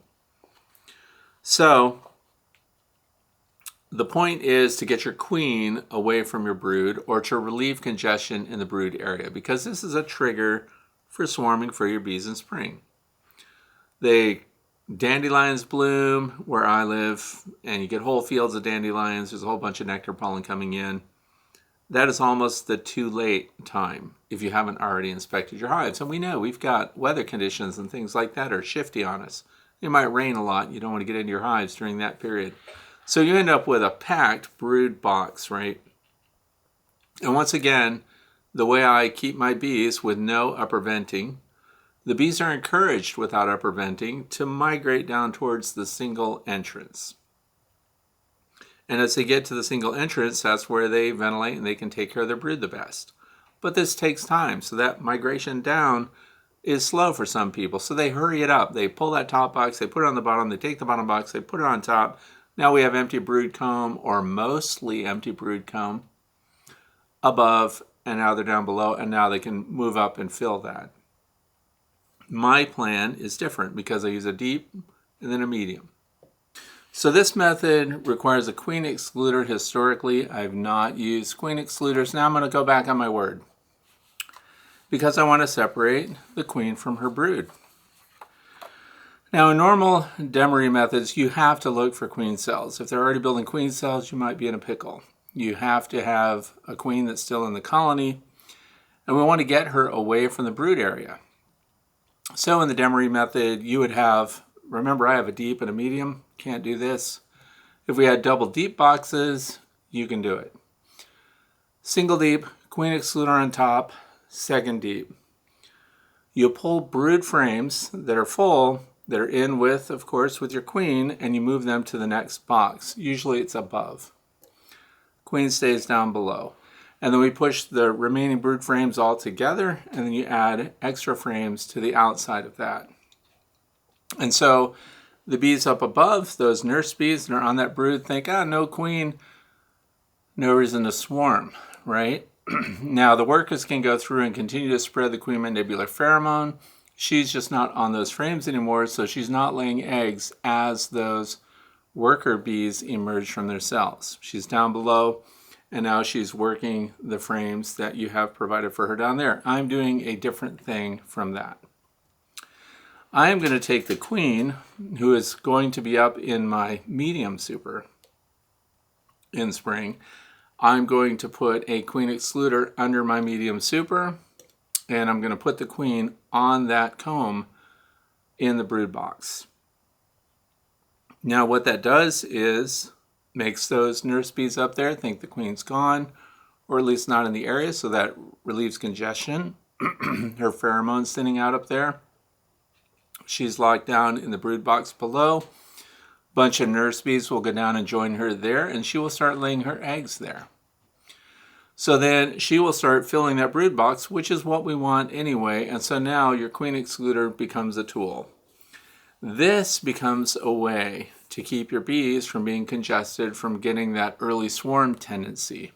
Speaker 1: So the point is to get your queen away from your brood or to relieve congestion in the brood area, because this is a trigger for swarming for your bees in spring. Dandelions bloom where I live, and you get whole fields of dandelions. There's a whole bunch of nectar pollen coming in. That is almost the too late time if you haven't already inspected your hives. And we know we've got weather conditions and things like that are shifty on us. It might rain a lot. You don't want to get into your hives during that period. So you end up with a packed brood box, right? And once again, the way I keep my bees with no upper venting, the bees are encouraged without upper venting to migrate down towards the single entrance. And as they get to the single entrance, that's where they ventilate and they can take care of their brood the best. But this takes time, so that migration down is slow for some people. So they hurry it up. They pull that top box, they put it on the bottom, they take the bottom box, they put it on top. Now we have empty brood comb, or mostly empty brood comb, above, and now they're down below, and now they can move up and fill that. My plan is different because I use a deep and then a medium. So this method requires a queen excluder. Historically, I've not used queen excluders. Now I'm going to go back on my word because I want to separate the queen from her brood. Now in normal Demaree methods, you have to look for queen cells. If they're already building queen cells, you might be in a pickle. You have to have a queen that's still in the colony, and we want to get her away from the brood area. So in the Demaree method, you would have, remember I have a deep and a medium, can't do this. If we had double deep boxes, you can do it. Single deep, queen excluder on top, second deep. You pull brood frames that are full, that are in with, of course, with your queen, and you move them to the next box. Usually it's above. Queen stays down below. And then we push the remaining brood frames all together, and then you add extra frames to the outside of that. And so the bees up above, those nurse bees that are on that brood, think, no queen, no reason to swarm, right? Now the workers can go through and continue to spread the queen mandibular pheromone. She's just not on those frames anymore, so she's not laying eggs as those worker bees emerge from their cells. She's down below, and now she's working the frames that you have provided for her down there. I'm doing a different thing from that. I am going to take the queen, who is going to be up in my medium super in spring. I'm going to put a queen excluder under my medium super, and I'm going to put the queen on that comb in the brood box. Now what that does is makes those nurse bees up there think the queen's gone, or at least not in the area, so that relieves congestion. Her pheromones thinning out up there. She's locked down in the brood box below. Bunch of nurse bees will go down and join her there, and she will start laying her eggs there. So then she will start filling that brood box, which is what we want anyway. And so now your queen excluder becomes a tool. This becomes a way to keep your bees from being congested, from getting that early swarm tendency.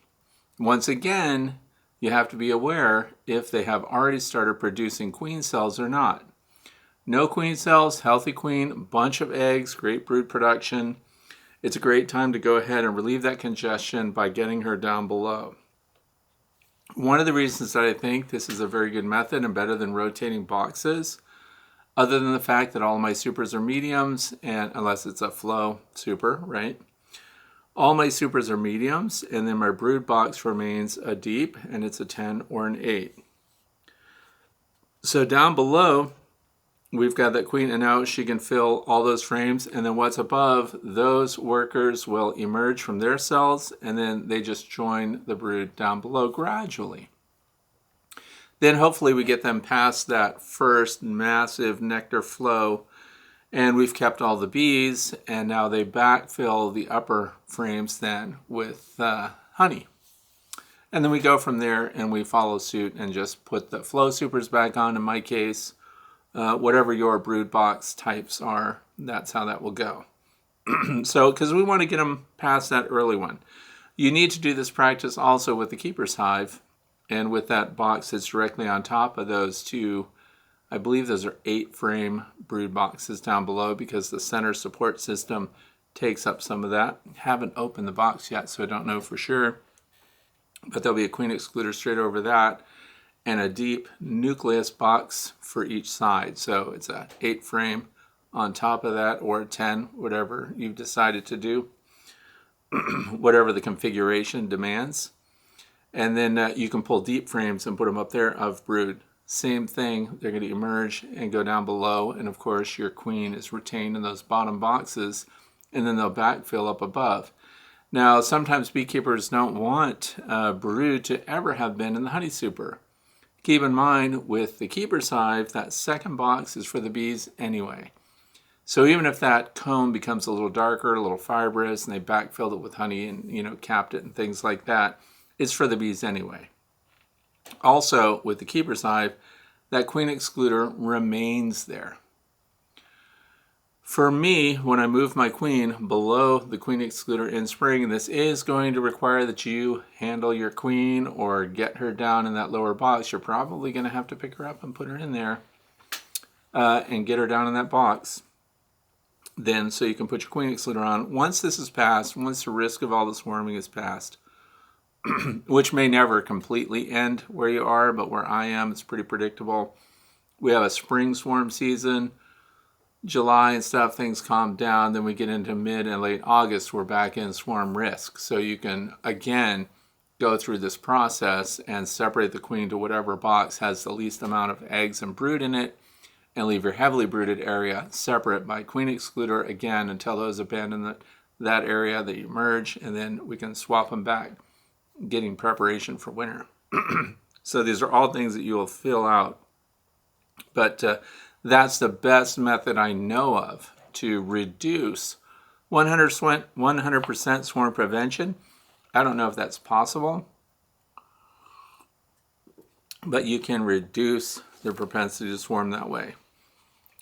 Speaker 1: Once again, you have to be aware if they have already started producing queen cells or not. No queen cells, healthy queen, bunch of eggs, great brood production. It's a great time to go ahead and relieve that congestion by getting her down below. One of the reasons that I think this is a very good method and better than rotating boxes, other than the fact that all of my supers are mediums, and unless it's a flow super, right? All my supers are mediums, and then my brood box remains a deep, and it's a 10 or an 8. So down below, we've got that queen, and now she can fill all those frames, and then what's above, those workers will emerge from their cells, and then they just join the brood down below gradually. Then hopefully we get them past that first massive nectar flow, and we've kept all the bees, and now they backfill the upper frames then with honey. And then we go from there and we follow suit and just put the flow supers back on in my case. Whatever your brood box types are, that's how that will go. So, because we want to get them past that early one. You need to do this practice also with the keeper's hive and with that box that's directly on top of those two. I believe those are 8-frame brood boxes down below because the center support system takes up some of that. Haven't opened the box yet, so I don't know for sure. But there'll be a queen excluder straight over that and a deep nucleus box for each side. So it's a 8-frame on top of that, or a 10, whatever you've decided to do, whatever the configuration demands. And then you can pull deep frames and put them up there of brood. Same thing, they're going to emerge and go down below, and of course your queen is retained in those bottom boxes, and then they'll backfill up above. Now sometimes beekeepers don't want brood to ever have been in the honey super. Keep in mind, with the keeper's hive, that second box is for the bees anyway. So even if that comb becomes a little darker, a little fibrous, and they backfilled it with honey and capped it and things like that, it's for the bees anyway. Also, with the keeper's hive, that queen excluder remains there. For me, when I move my queen below the queen excluder in spring, this is going to require that you handle your queen or get her down in that lower box. You're probably going to have to pick her up and put her in there and get her down in that box. Then, so you can put your queen excluder on. Once this is passed, once the risk of all the swarming is passed, which may never completely end where you are, but where I am, it's pretty predictable. We have a spring swarm season. July and stuff, things calm down. Then we get into mid and late August, we're back in swarm risk. So you can, again, go through this process and separate the queen to whatever box has the least amount of eggs and brood in it, and leave your heavily brooded area separate by queen excluder again until those abandon that area, they emerge, and then we can swap them back, getting preparation for winter. So these are all things that you will fill out. But that's the best method I know of to reduce 100% swarm prevention. I don't know if that's possible, but you can reduce their propensity to swarm that way.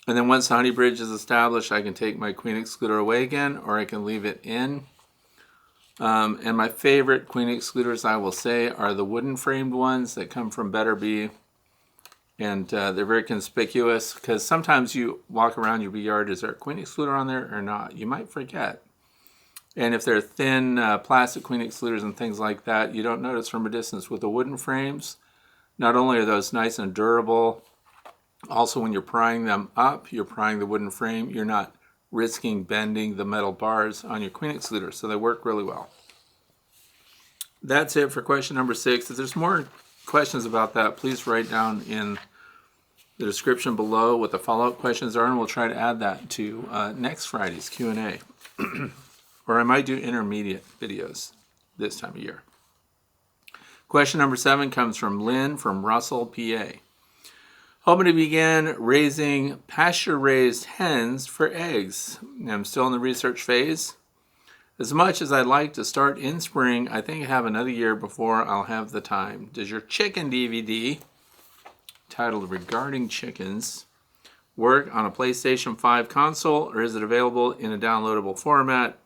Speaker 1: And then once the honey bridge is established, I can take my queen excluder away again, or I can leave it in. And my favorite queen excluders, I will say, are the wooden framed ones that come from Better Bee. And they're very conspicuous because sometimes you walk around your bee yard, is there a queen excluder on there or not? You might forget. And if they're thin plastic queen excluders and things like that, you don't notice from a distance. With the wooden frames, not only are those nice and durable, also when you're prying them up, you're prying the wooden frame, you're not risking bending the metal bars on your queen excluder, so they work really well. That's it for question number 6. If there's more questions about that, please write down in the description below what the follow-up questions are, and we'll try to add that to next Friday's Q&A. Or I might do intermediate videos this time of year. Question number 7 comes from Lynn from Russell, PA. Hoping to begin raising pasture-raised hens for eggs. I'm still in the research phase. As much as I'd like to start in spring, I think I have another year before I'll have the time. Does your chicken DVD, titled Regarding Chickens, work on a PlayStation 5 console, or is it available in a downloadable format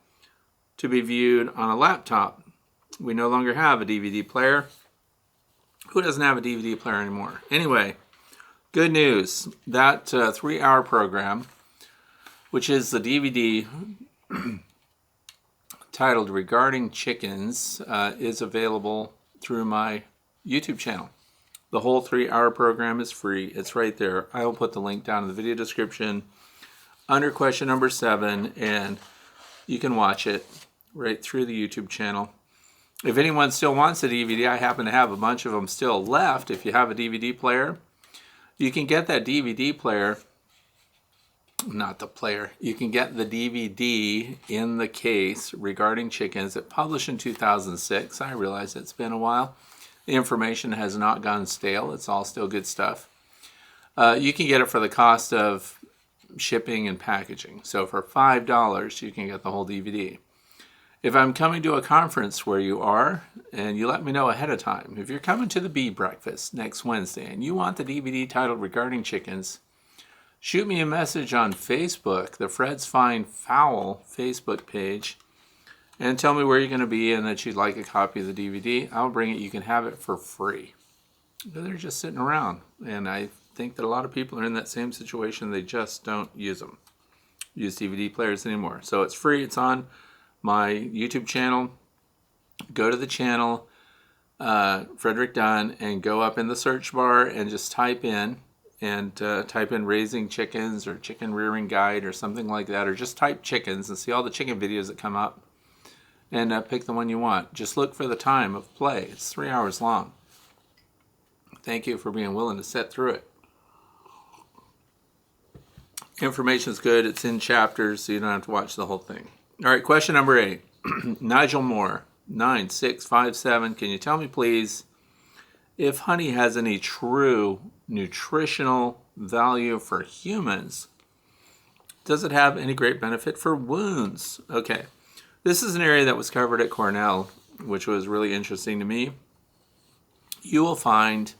Speaker 1: to be viewed on a laptop? We no longer have a DVD player. Who doesn't have a DVD player anymore? Anyway, good news. That 3-hour program, which is the DVD titled Regarding Chickens, is available through my YouTube channel. The whole 3-hour program is free. It's right there. I will put the link down in the video description under question number 7, and you can watch it right through the YouTube channel. If anyone still wants a DVD, I happen to have a bunch of them still left. If you have a DVD player, you can get that DVD player, not the player, you can get the DVD in the case Regarding Chickens. It published in 2006. I realize it's been a while. The information has not gone stale. It's all still good stuff. You can get it for the cost of shipping and packaging. So for $5, you can get the whole DVD. If I'm coming to a conference where you are, and you let me know ahead of time, if you're coming to the Bee Breakfast next Wednesday and you want the DVD titled Regarding Chickens, shoot me a message on Facebook, the Fred's Fine Fowl Facebook page, and tell me where you're going to be and that you'd like a copy of the DVD. I'll bring it. You can have it for free. They're just sitting around, and I think that a lot of people are in that same situation. They just don't use them, use DVD players anymore. So it's free. It's on my YouTube channel. Go to the channel, Frederick Dunn, and go up in the search bar and just type in raising chickens or chicken rearing guide or something like that, or just type chickens and see all the chicken videos that come up, and pick the one you want. Just look for the time of play. It's 3 hours long. Thank you for being willing to sit through it. Information's good. It's in chapters, so you don't have to watch the whole thing. All right, question number 8. Nigel Moore, 9657. Can you tell me, please, if honey has any true nutritional value for humans? Does it have any great benefit for wounds? Okay. This is an area that was covered at Cornell, which was really interesting to me. You will find,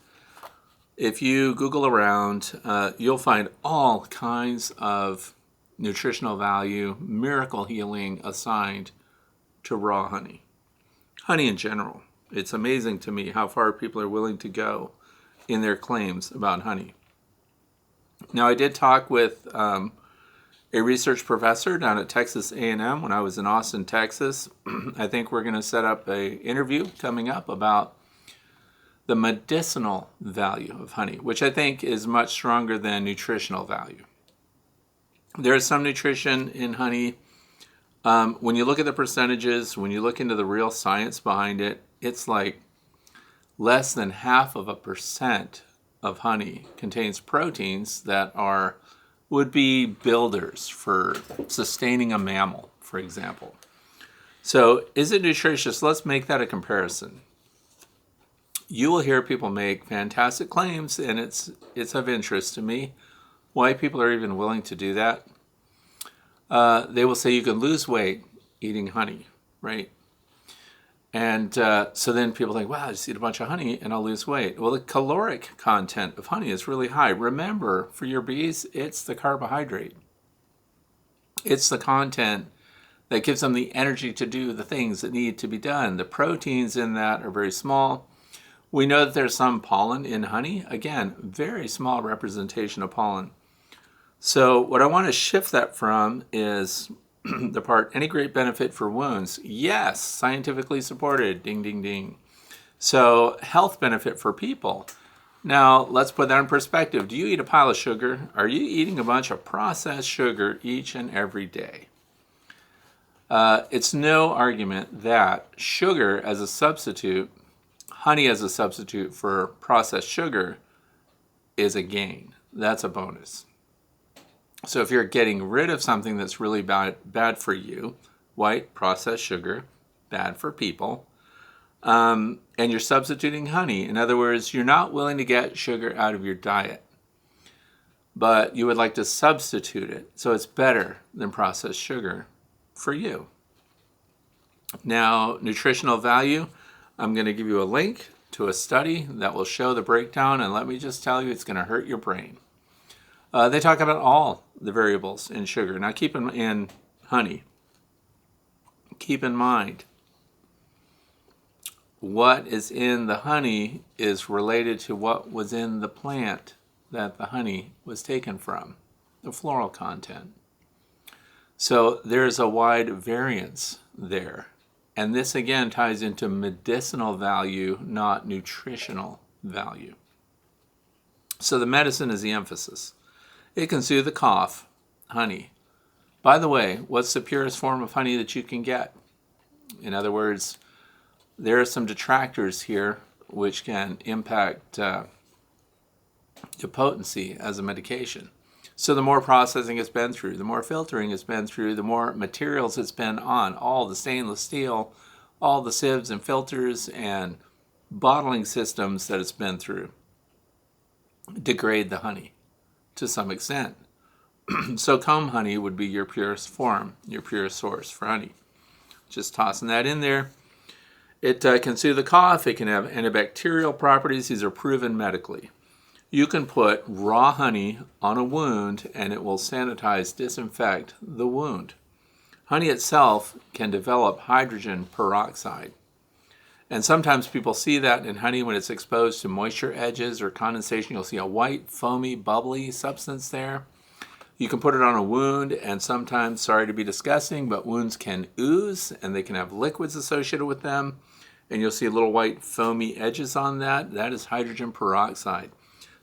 Speaker 1: if you Google around, you'll find all kinds of nutritional value, miracle healing assigned to raw honey. Honey in general. It's amazing to me how far people are willing to go in their claims about honey. Now, I did talk with a research professor down at Texas A&M when I was in Austin, Texas. I think we're going to set up an interview coming up about the medicinal value of honey, which I think is much stronger than nutritional value. There is some nutrition in honey. When you look at the percentages, when you look into the real science behind it, it's like less than 0.5% of honey contains proteins that would be builders for sustaining a mammal, for example. So is it nutritious? Let's make that a comparison. You will hear people make fantastic claims, and it's of interest to me why people are even willing to do that. They will say you can lose weight eating honey, right? And so then people think, wow, I just eat a bunch of honey and I'll lose weight. Well, the caloric content of honey is really high. Remember, for your bees, it's the carbohydrate. It's the content that gives them the energy to do the things that need to be done. The proteins in that are very small. We know that there's some pollen in honey. Again, very small representation of pollen. So what I want to shift that from is the part, any great benefit for wounds? Yes, scientifically supported, ding, ding, ding. So health benefit for people. Now, let's put that in perspective. Do you eat a pile of sugar? Are you eating a bunch of processed sugar each and every day? It's no argument that sugar as a substitute, honey as a substitute for processed sugar is a gain. That's a bonus. So if you're getting rid of something that's really bad for you, white processed sugar, bad for people, and you're substituting honey. In other words, you're not willing to get sugar out of your diet, but you would like to substitute it. So it's better than processed sugar for you. Now, nutritional value, I'm going to give you a link to a study that will show the breakdown, and let me just tell you, it's going to hurt your brain. They talk about all the variables in sugar. Now, in honey. Keep in mind, what is in the honey is related to what was in the plant that the honey was taken from, the floral content. So there's a wide variance there. And this again ties into medicinal value, not nutritional value. So the medicine is the emphasis. It can soothe the cough, honey. By the way, what's the purest form of honey that you can get? In other words, there are some detractors here which can impact the potency as a medication. So the more processing it's been through, the more filtering it's been through, the more materials it's been on, all the stainless steel, all the sieves and filters and bottling systems that it's been through degrade the honey to some extent. So comb honey would be your purest form, your purest source for honey. Just tossing that in there. It can soothe the cough. It can have antibacterial properties. These are proven medically. You can put raw honey on a wound and it will sanitize, disinfect the wound. Honey itself can develop hydrogen peroxide. And sometimes people see that in honey when it's exposed to moisture edges or condensation. You'll see a white, foamy, bubbly substance there. You can put it on a wound, and sometimes, sorry to be disgusting, but wounds can ooze and they can have liquids associated with them. And you'll see little white foamy edges on that. That is hydrogen peroxide.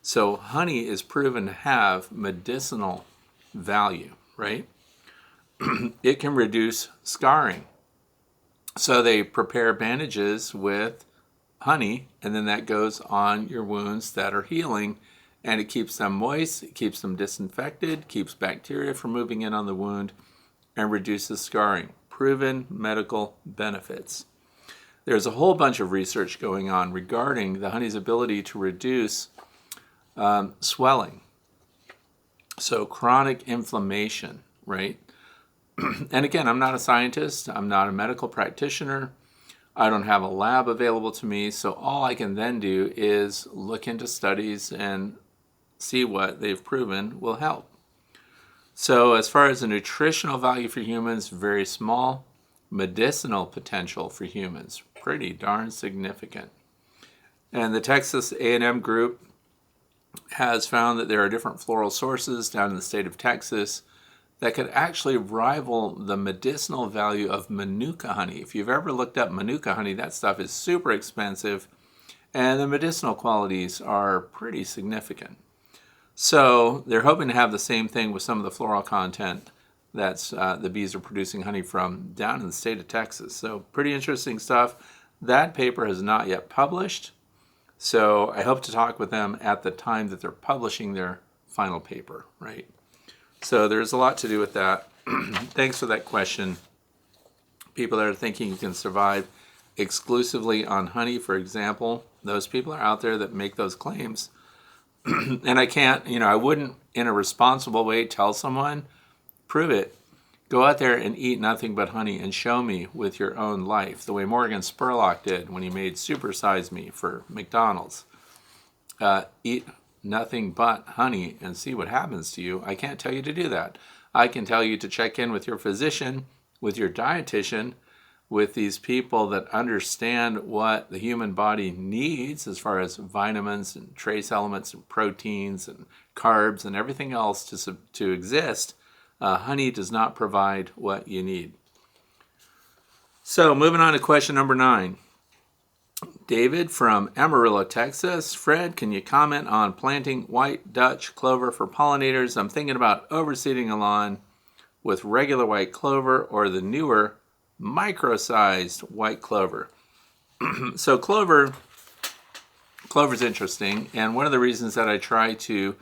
Speaker 1: So honey is proven to have medicinal value, right? It can reduce scarring. So they prepare bandages with honey, and then that goes on your wounds that are healing, and it keeps them moist, it keeps them disinfected, keeps bacteria from moving in on the wound, and reduces scarring. Proven medical benefits. There's a whole bunch of research going on regarding the honey's ability to reduce swelling. So chronic inflammation, right? And again, I'm not a scientist. I'm not a medical practitioner. I don't have a lab available to me. So all I can then do is look into studies and see what they've proven will help. So as far as the nutritional value for humans, very small. Medicinal potential for humans, pretty darn significant. And the Texas A&M group has found that there are different floral sources down in the state of Texas that could actually rival the medicinal value of Manuka honey. If you've ever looked up Manuka honey, that stuff is super expensive, and the medicinal qualities are pretty significant. So they're hoping to have the same thing with some of the floral content that's the bees are producing honey from down in the state of Texas. So pretty interesting stuff. That paper has not yet published, so I hope to talk with them at the time that they're publishing their final paper, right? So there's a lot to do with that. Thanks for that question. People that are thinking you can survive exclusively on honey, for example, those people are out there that make those claims. And I can't, I wouldn't in a responsible way tell someone, prove it. Go out there and eat nothing but honey and show me with your own life, the way Morgan Spurlock did when he made Super Size Me for McDonald's. Eat nothing but honey and see what happens to you. I can't tell you to do that. I can tell you to check in with your physician, with your dietitian, with these people that understand what the human body needs as far as vitamins and trace elements and proteins and carbs and everything else to exist. Honey does not provide what you need. So moving on to question number 9. David from Amarillo, Texas. Fred, can you comment on planting white Dutch clover for pollinators? I'm thinking about overseeding a lawn with regular white clover or the newer micro-sized white clover. So clover's interesting, and one of the reasons that I try to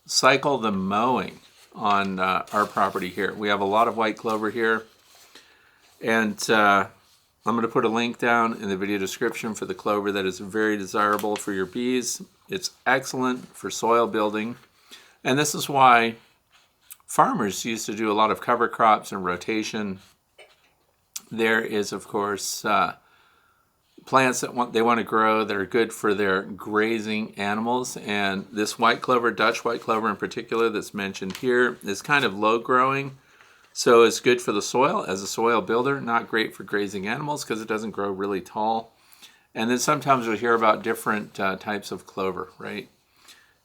Speaker 1: cycle the mowing on our property here. We have a lot of white clover here, and I'm going to put a link down in the video description for the clover that is very desirable for your bees. It's excellent for soil building, and this is why farmers used to do a lot of cover crops and rotation there is, of course, plants that they want to grow that are good for their grazing animals. And this white clover, Dutch white clover in particular, that's mentioned here, is kind of low growing. So it's good for the soil as a soil builder, not great for grazing animals because it doesn't grow really tall. And then sometimes you'll hear about different types of clover, right?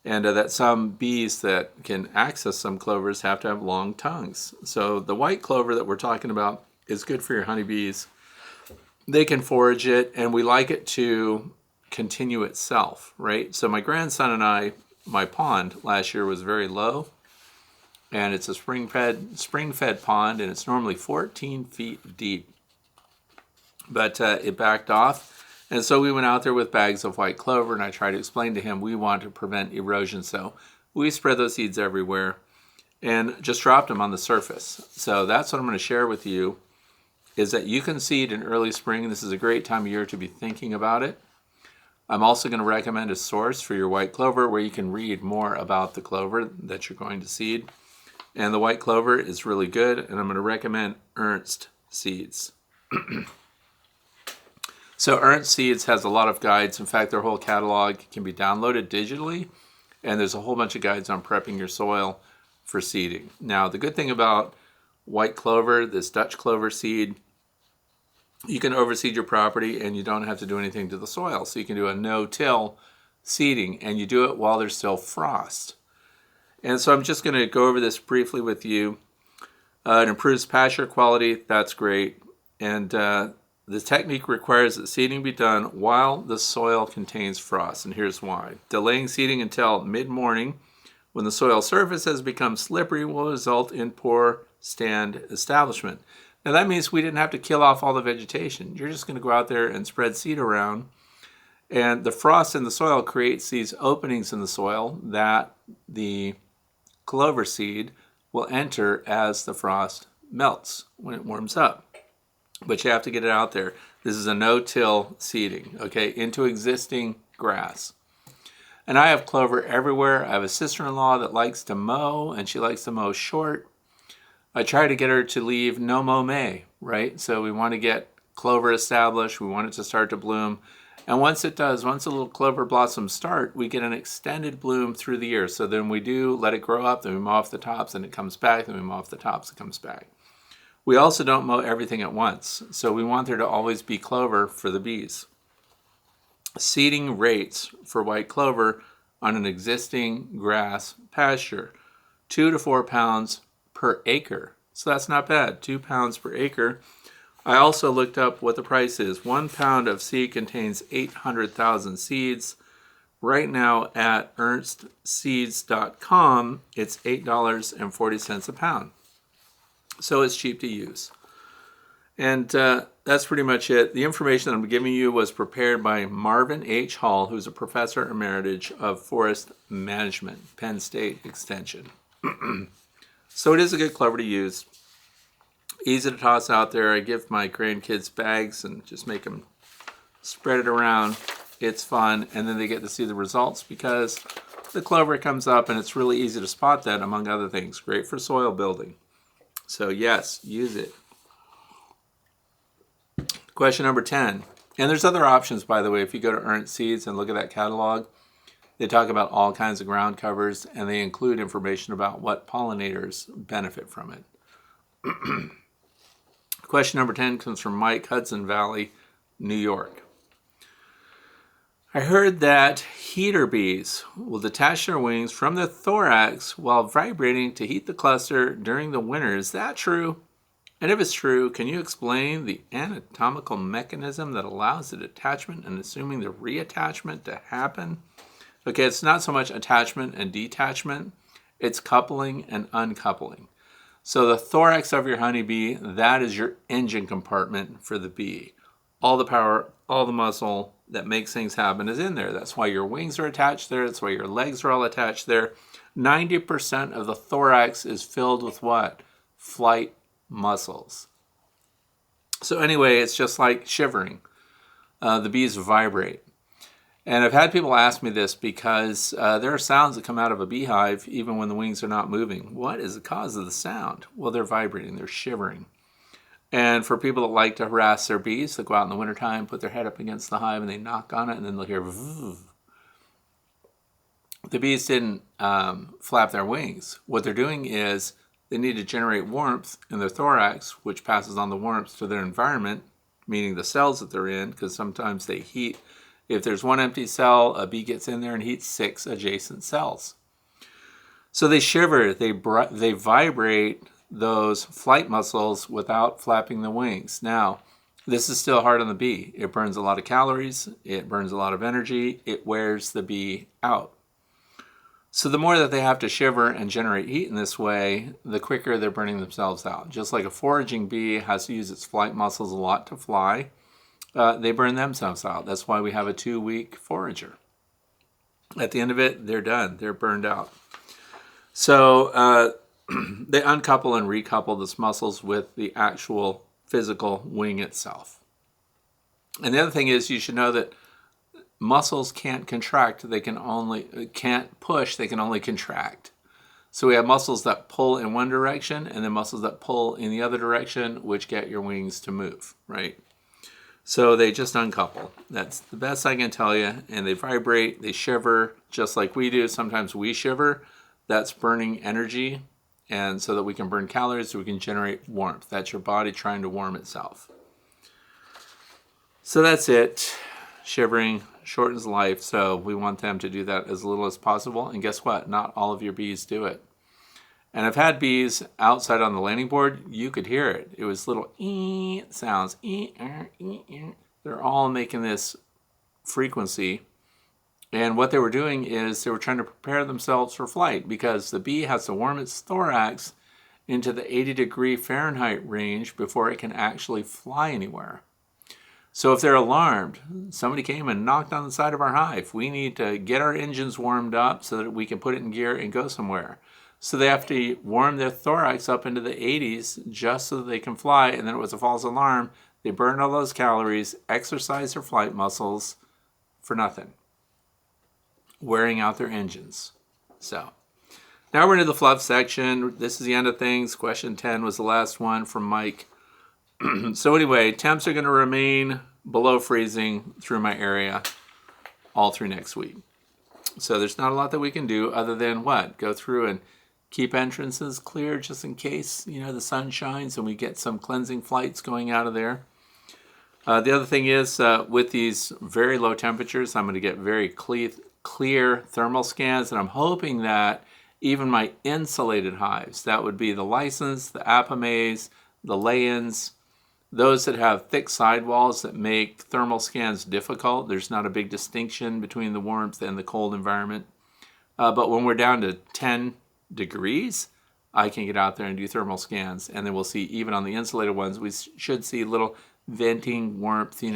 Speaker 1: And that some bees that can access some clovers have to have long tongues. So the white clover that we're talking about is good for your honeybees. They can forage it, and we like it to continue itself, right? So my grandson and I, my pond last year was very low, and it's a spring-fed pond, and it's normally 14 feet deep. But it backed off. And so we went out there with bags of white clover, and I tried to explain to him we want to prevent erosion. So we spread those seeds everywhere and just dropped them on the surface. So that's what I'm going to share with you, is that you can seed in early spring. This is a great time of year to be thinking about it. I'm also going to recommend a source for your white clover where you can read more about the clover that you're going to seed. And the white clover is really good, and I'm going to recommend Ernst Seeds. So Ernst Seeds has a lot of guides. In fact, their whole catalog can be downloaded digitally, and there's a whole bunch of guides on prepping your soil for seeding. Now, the good thing about white clover, this Dutch clover seed, you can overseed your property and you don't have to do anything to the soil. So you can do a no-till seeding, and you do it while there's still frost. And so I'm just going to go over this briefly with you. It improves pasture quality. That's great. And the technique requires that seeding be done while the soil contains frost, and here's why. Delaying seeding until mid-morning when the soil surface has become slippery will result in poor stand establishment. Now that means we didn't have to kill off all the vegetation. You're just going to go out there and spread seed around, and the frost in the soil creates these openings in the soil that the clover seed will enter as the frost melts when it warms up. But you have to get it out there. This is a no-till seeding, okay, into existing grass. And I have clover everywhere. I have a sister-in-law that likes to mow, and she likes to mow short. I try to get her to leave no mow May, right? So we want to get clover established. We want it to start to bloom. And once it does, once the little clover blossoms start, we get an extended bloom through the year. So then we do let it grow up, then we mow off the tops, and it comes back, then we mow off the tops, it comes back. We also don't mow everything at once, so we want there to always be clover for the bees. Seeding rates for white clover on an existing grass pasture, 2 to 4 pounds per acre. So that's not bad, 2 pounds per acre. I also looked up what the price is. 1 pound of seed contains 800,000 seeds. Right now at ernstseeds.com, it's $8.40 a pound. So it's cheap to use. And that's pretty much it. The information that I'm giving you was prepared by Marvin H. Hall, who's a professor emeritus of forest management, Penn State Extension. So it is a good clover to use. Easy to toss out there. I give my grandkids bags and just make them spread it around. It's fun, and then they get to see the results because the clover comes up, and it's really easy to spot that, among other things. Great for soil building. So yes, use it. Question number 10. And there's other options, by the way. If you go to Ernst Seeds and look at that catalog, they talk about all kinds of ground covers, and they include information about what pollinators benefit from it. Question number 10 comes from Mike, Hudson Valley, New York. I heard that heater bees will detach their wings from the thorax while vibrating to heat the cluster during the winter. Is that true? And if it's true, can you explain the anatomical mechanism that allows the detachment and assuming the reattachment to happen? Okay, it's not so much attachment and detachment, it's coupling and uncoupling. So the thorax of your honeybee, that is your engine compartment for the bee. All the power, all the muscle that makes things happen is in there. That's why your wings are attached there. That's why your legs are all attached there. 90% of the thorax is filled with what? Flight muscles. So anyway, it's just like shivering. The bees vibrate. And I've had people ask me this because there are sounds that come out of a beehive even when the wings are not moving. What is the cause of the sound? Well, they're vibrating. They're shivering. And for people that like to harass their bees, they go out in the wintertime, put their head up against the hive, and they knock on it, and then they'll hear vroom. The bees didn't flap their wings. What they're doing is they need to generate warmth in their thorax, which passes on the warmth to their environment, meaning the cells that they're in, because sometimes they heat. If there's one empty cell, a bee gets in there and heats 6 adjacent cells. So they shiver, they vibrate those flight muscles without flapping the wings. Now, this is still hard on the bee. It burns a lot of calories, it burns a lot of energy, it wears the bee out. So the more that they have to shiver and generate heat in this way, the quicker they're burning themselves out. Just like a foraging bee has to use its flight muscles a lot to fly, they burn themselves out. That's why we have a 2-week forager. At the end of it, they're done. They're burned out. So they uncouple and recouple these muscles with the actual physical wing itself. And the other thing is, you should know that muscles can't contract, can't push, they can only contract. So we have muscles that pull in one direction and then muscles that pull in the other direction, which get your wings to move, right? So they just uncouple. That's the best I can tell you. And they vibrate, they shiver, just like we do. Sometimes we shiver. That's burning energy, and so that we can burn calories, so we can generate warmth. That's your body trying to warm itself. So that's it. Shivering shortens life, so we want them to do that as little as possible. And guess what? Not all of your bees do it. And I've had bees outside on the landing board. You could hear it. It was little sounds. They're all making this frequency. And what they were doing is they were trying to prepare themselves for flight, because the bee has to warm its thorax into the 80-degree Fahrenheit range before it can actually fly anywhere. So if they're alarmed, somebody came and knocked on the side of our hive, we need to get our engines warmed up so that we can put it in gear and go somewhere. So they have to warm their thorax up into the 80s just so that they can fly. And then it was a false alarm. They burned all those calories, exercised their flight muscles for nothing, wearing out their engines. So now we're into the fluff section. This is the end of things. Question 10 was the last one from Mike. So anyway, temps are going to remain below freezing through my area all through next week. So there's not a lot that we can do other than what? Go through and keep entrances clear just in case, the sun shines and we get some cleansing flights going out of there. The other thing is, with these very low temperatures, I'm going to get very clear thermal scans, and I'm hoping that even my insulated hives, that would be the licensed, the Apimays, the lay-ins, those that have thick sidewalls that make thermal scans difficult. There's not a big distinction between the warmth and the cold environment. But when we're down to 10 degrees, I can get out there and do thermal scans, and then we'll see, even on the insulated ones, we should see little venting warmth, who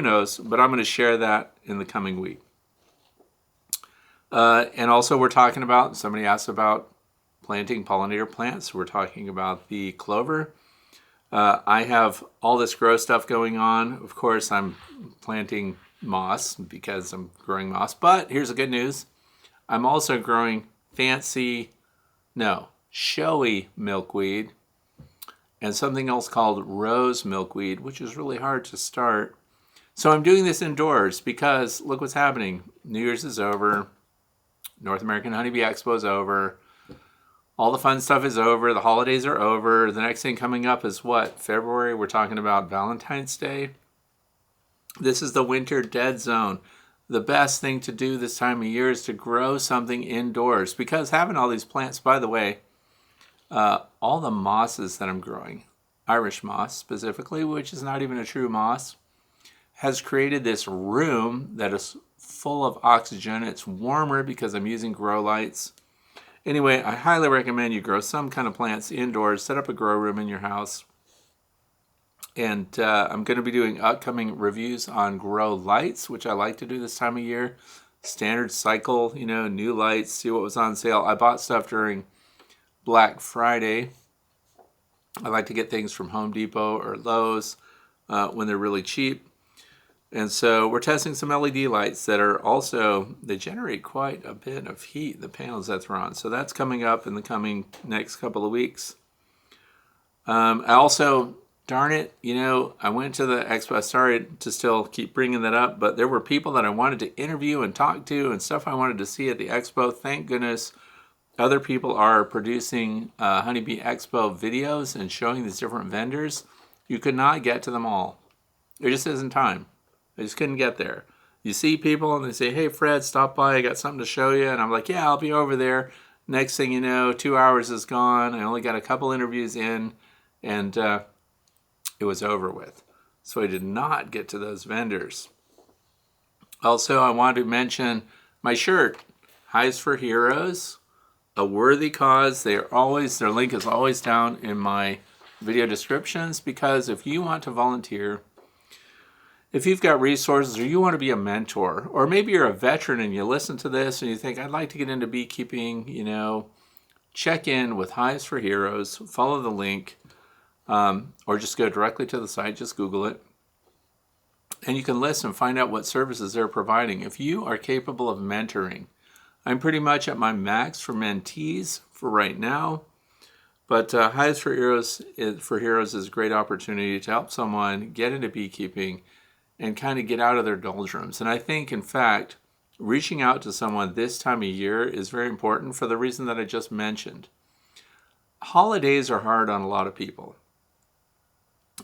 Speaker 1: knows, but I'm going to share that in the coming week. And also we're talking about, somebody asked about planting pollinator plants. We're talking about the clover. I have all this grow stuff going on. Of course, I'm planting moss because I'm growing moss, but here's the good news. I'm also growing showy milkweed and something else called rose milkweed, which is really hard to start. So I'm doing this indoors because look what's happening. New Year's is over. North American Honeybee Expo is over. All the fun stuff is over. The holidays are over. The next thing coming up is what? February. We're talking about Valentine's Day. This is the winter dead zone. The best thing to do this time of year is to grow something indoors, because having all these plants, by the way, all the mosses that I'm growing, Irish moss specifically, which is not even a true moss, has created this room that is full of oxygen. It's warmer because I'm using grow lights. Anyway, I highly recommend you grow some kind of plants indoors. Set up a grow room in your house. And I'm going to be doing upcoming reviews on grow lights, which I like to do this time of year. Standard cycle, new lights, see what was on sale. I bought stuff during Black Friday. I like to get things from Home Depot or Lowe's when they're really cheap. And so we're testing some LED lights that are also, they generate quite a bit of heat, the panels that they're on. So that's coming up in the coming next couple of weeks. I also, darn it, I went to the expo. Sorry to still keep bringing that up, but there were people that I wanted to interview and talk to and stuff I wanted to see at the expo. Thank goodness other people are producing Honeybee Expo videos and showing these different vendors. You could not get to them all. There just isn't time. I just couldn't get there. You see people and they say, hey, Fred, stop by. I got something to show you. And I'm like, yeah, I'll be over there. Next thing you know, 2 hours is gone. I only got a couple interviews in, and it was over with. So I did not get to those vendors. Also, I wanted to mention my shirt, Hives for Heroes, a worthy cause. Their link is always down in my video descriptions, because if you want to volunteer, if you've got resources, or you want to be a mentor, or maybe you're a veteran and you listen to this and you think, I'd like to get into beekeeping, check in with Hives for Heroes, follow the link, or just go directly to the site, just Google it. And you can listen and find out what services they're providing. If you are capable of mentoring, I'm pretty much at my max for mentees for right now. But Hives for Heroes is a great opportunity to help someone get into beekeeping and kind of get out of their doldrums. And I think, in fact, reaching out to someone this time of year is very important for the reason that I just mentioned. Holidays are hard on a lot of people.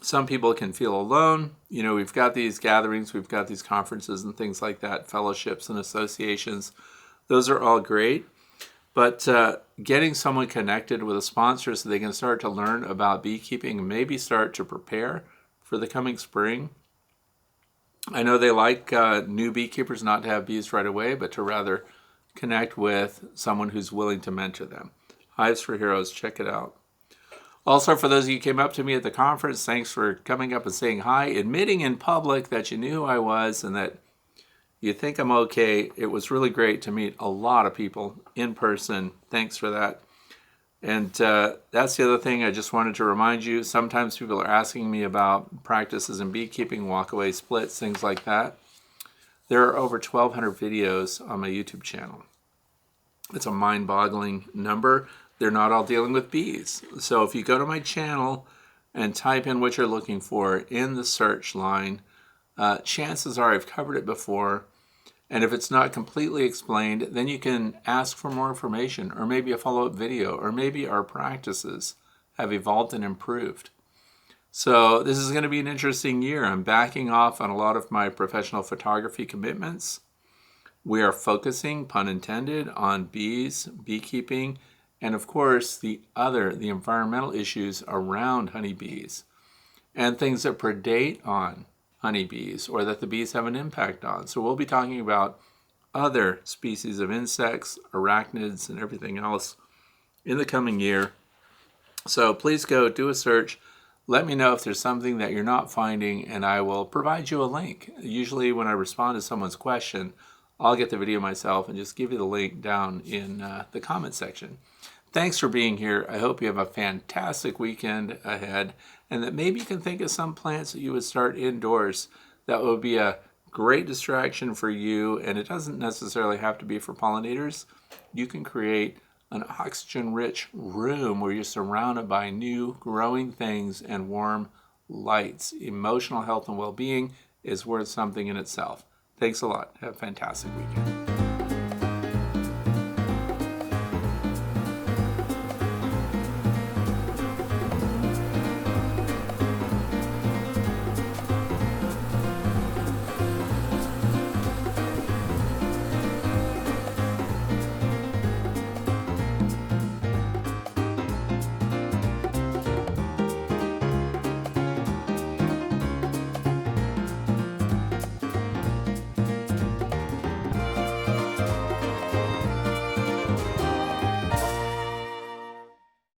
Speaker 1: Some people can feel alone. We've got these gatherings, we've got these conferences and things like that, fellowships and associations. Those are all great. But getting someone connected with a sponsor so they can start to learn about beekeeping and maybe start to prepare for the coming spring. I know they like new beekeepers not to have bees right away, but to rather connect with someone who's willing to mentor them. Hives for Heroes, check it out. Also, for those of you who came up to me at the conference, thanks for coming up and saying hi, admitting in public that you knew who I was and that you think I'm okay. It was really great to meet a lot of people in person. Thanks for that. And that's the other thing I just wanted to remind you. Sometimes people are asking me about practices in beekeeping, walkaway splits, things like that. There are over 1,200 videos on my YouTube channel. It's a mind-boggling number. They're not all dealing with bees. So if you go to my channel and type in what you're looking for in the search line, chances are I've covered it before. And if it's not completely explained, then you can ask for more information, or maybe a follow-up video, or maybe our practices have evolved and improved. So this is going to be an interesting year. I'm backing off on a lot of my professional photography commitments. We are focusing, pun intended, on bees, beekeeping, and of course the environmental issues around honeybees and things that predate on honeybees or that the bees have an impact on. So we'll be talking about other species of insects, arachnids, and everything else in the coming year. So please go do a search. Let me know if there's something that you're not finding, and I will provide you a link. Usually when I respond to someone's question, I'll get the video myself and just give you the link down in the comment section. Thanks for being here. I hope you have a fantastic weekend ahead, and that maybe you can think of some plants that you would start indoors that would be a great distraction for you, and it doesn't necessarily have to be for pollinators. You can create an oxygen-rich room where you're surrounded by new growing things and warm lights. Emotional health and well-being is worth something in itself. Thanks a lot. Have a fantastic weekend.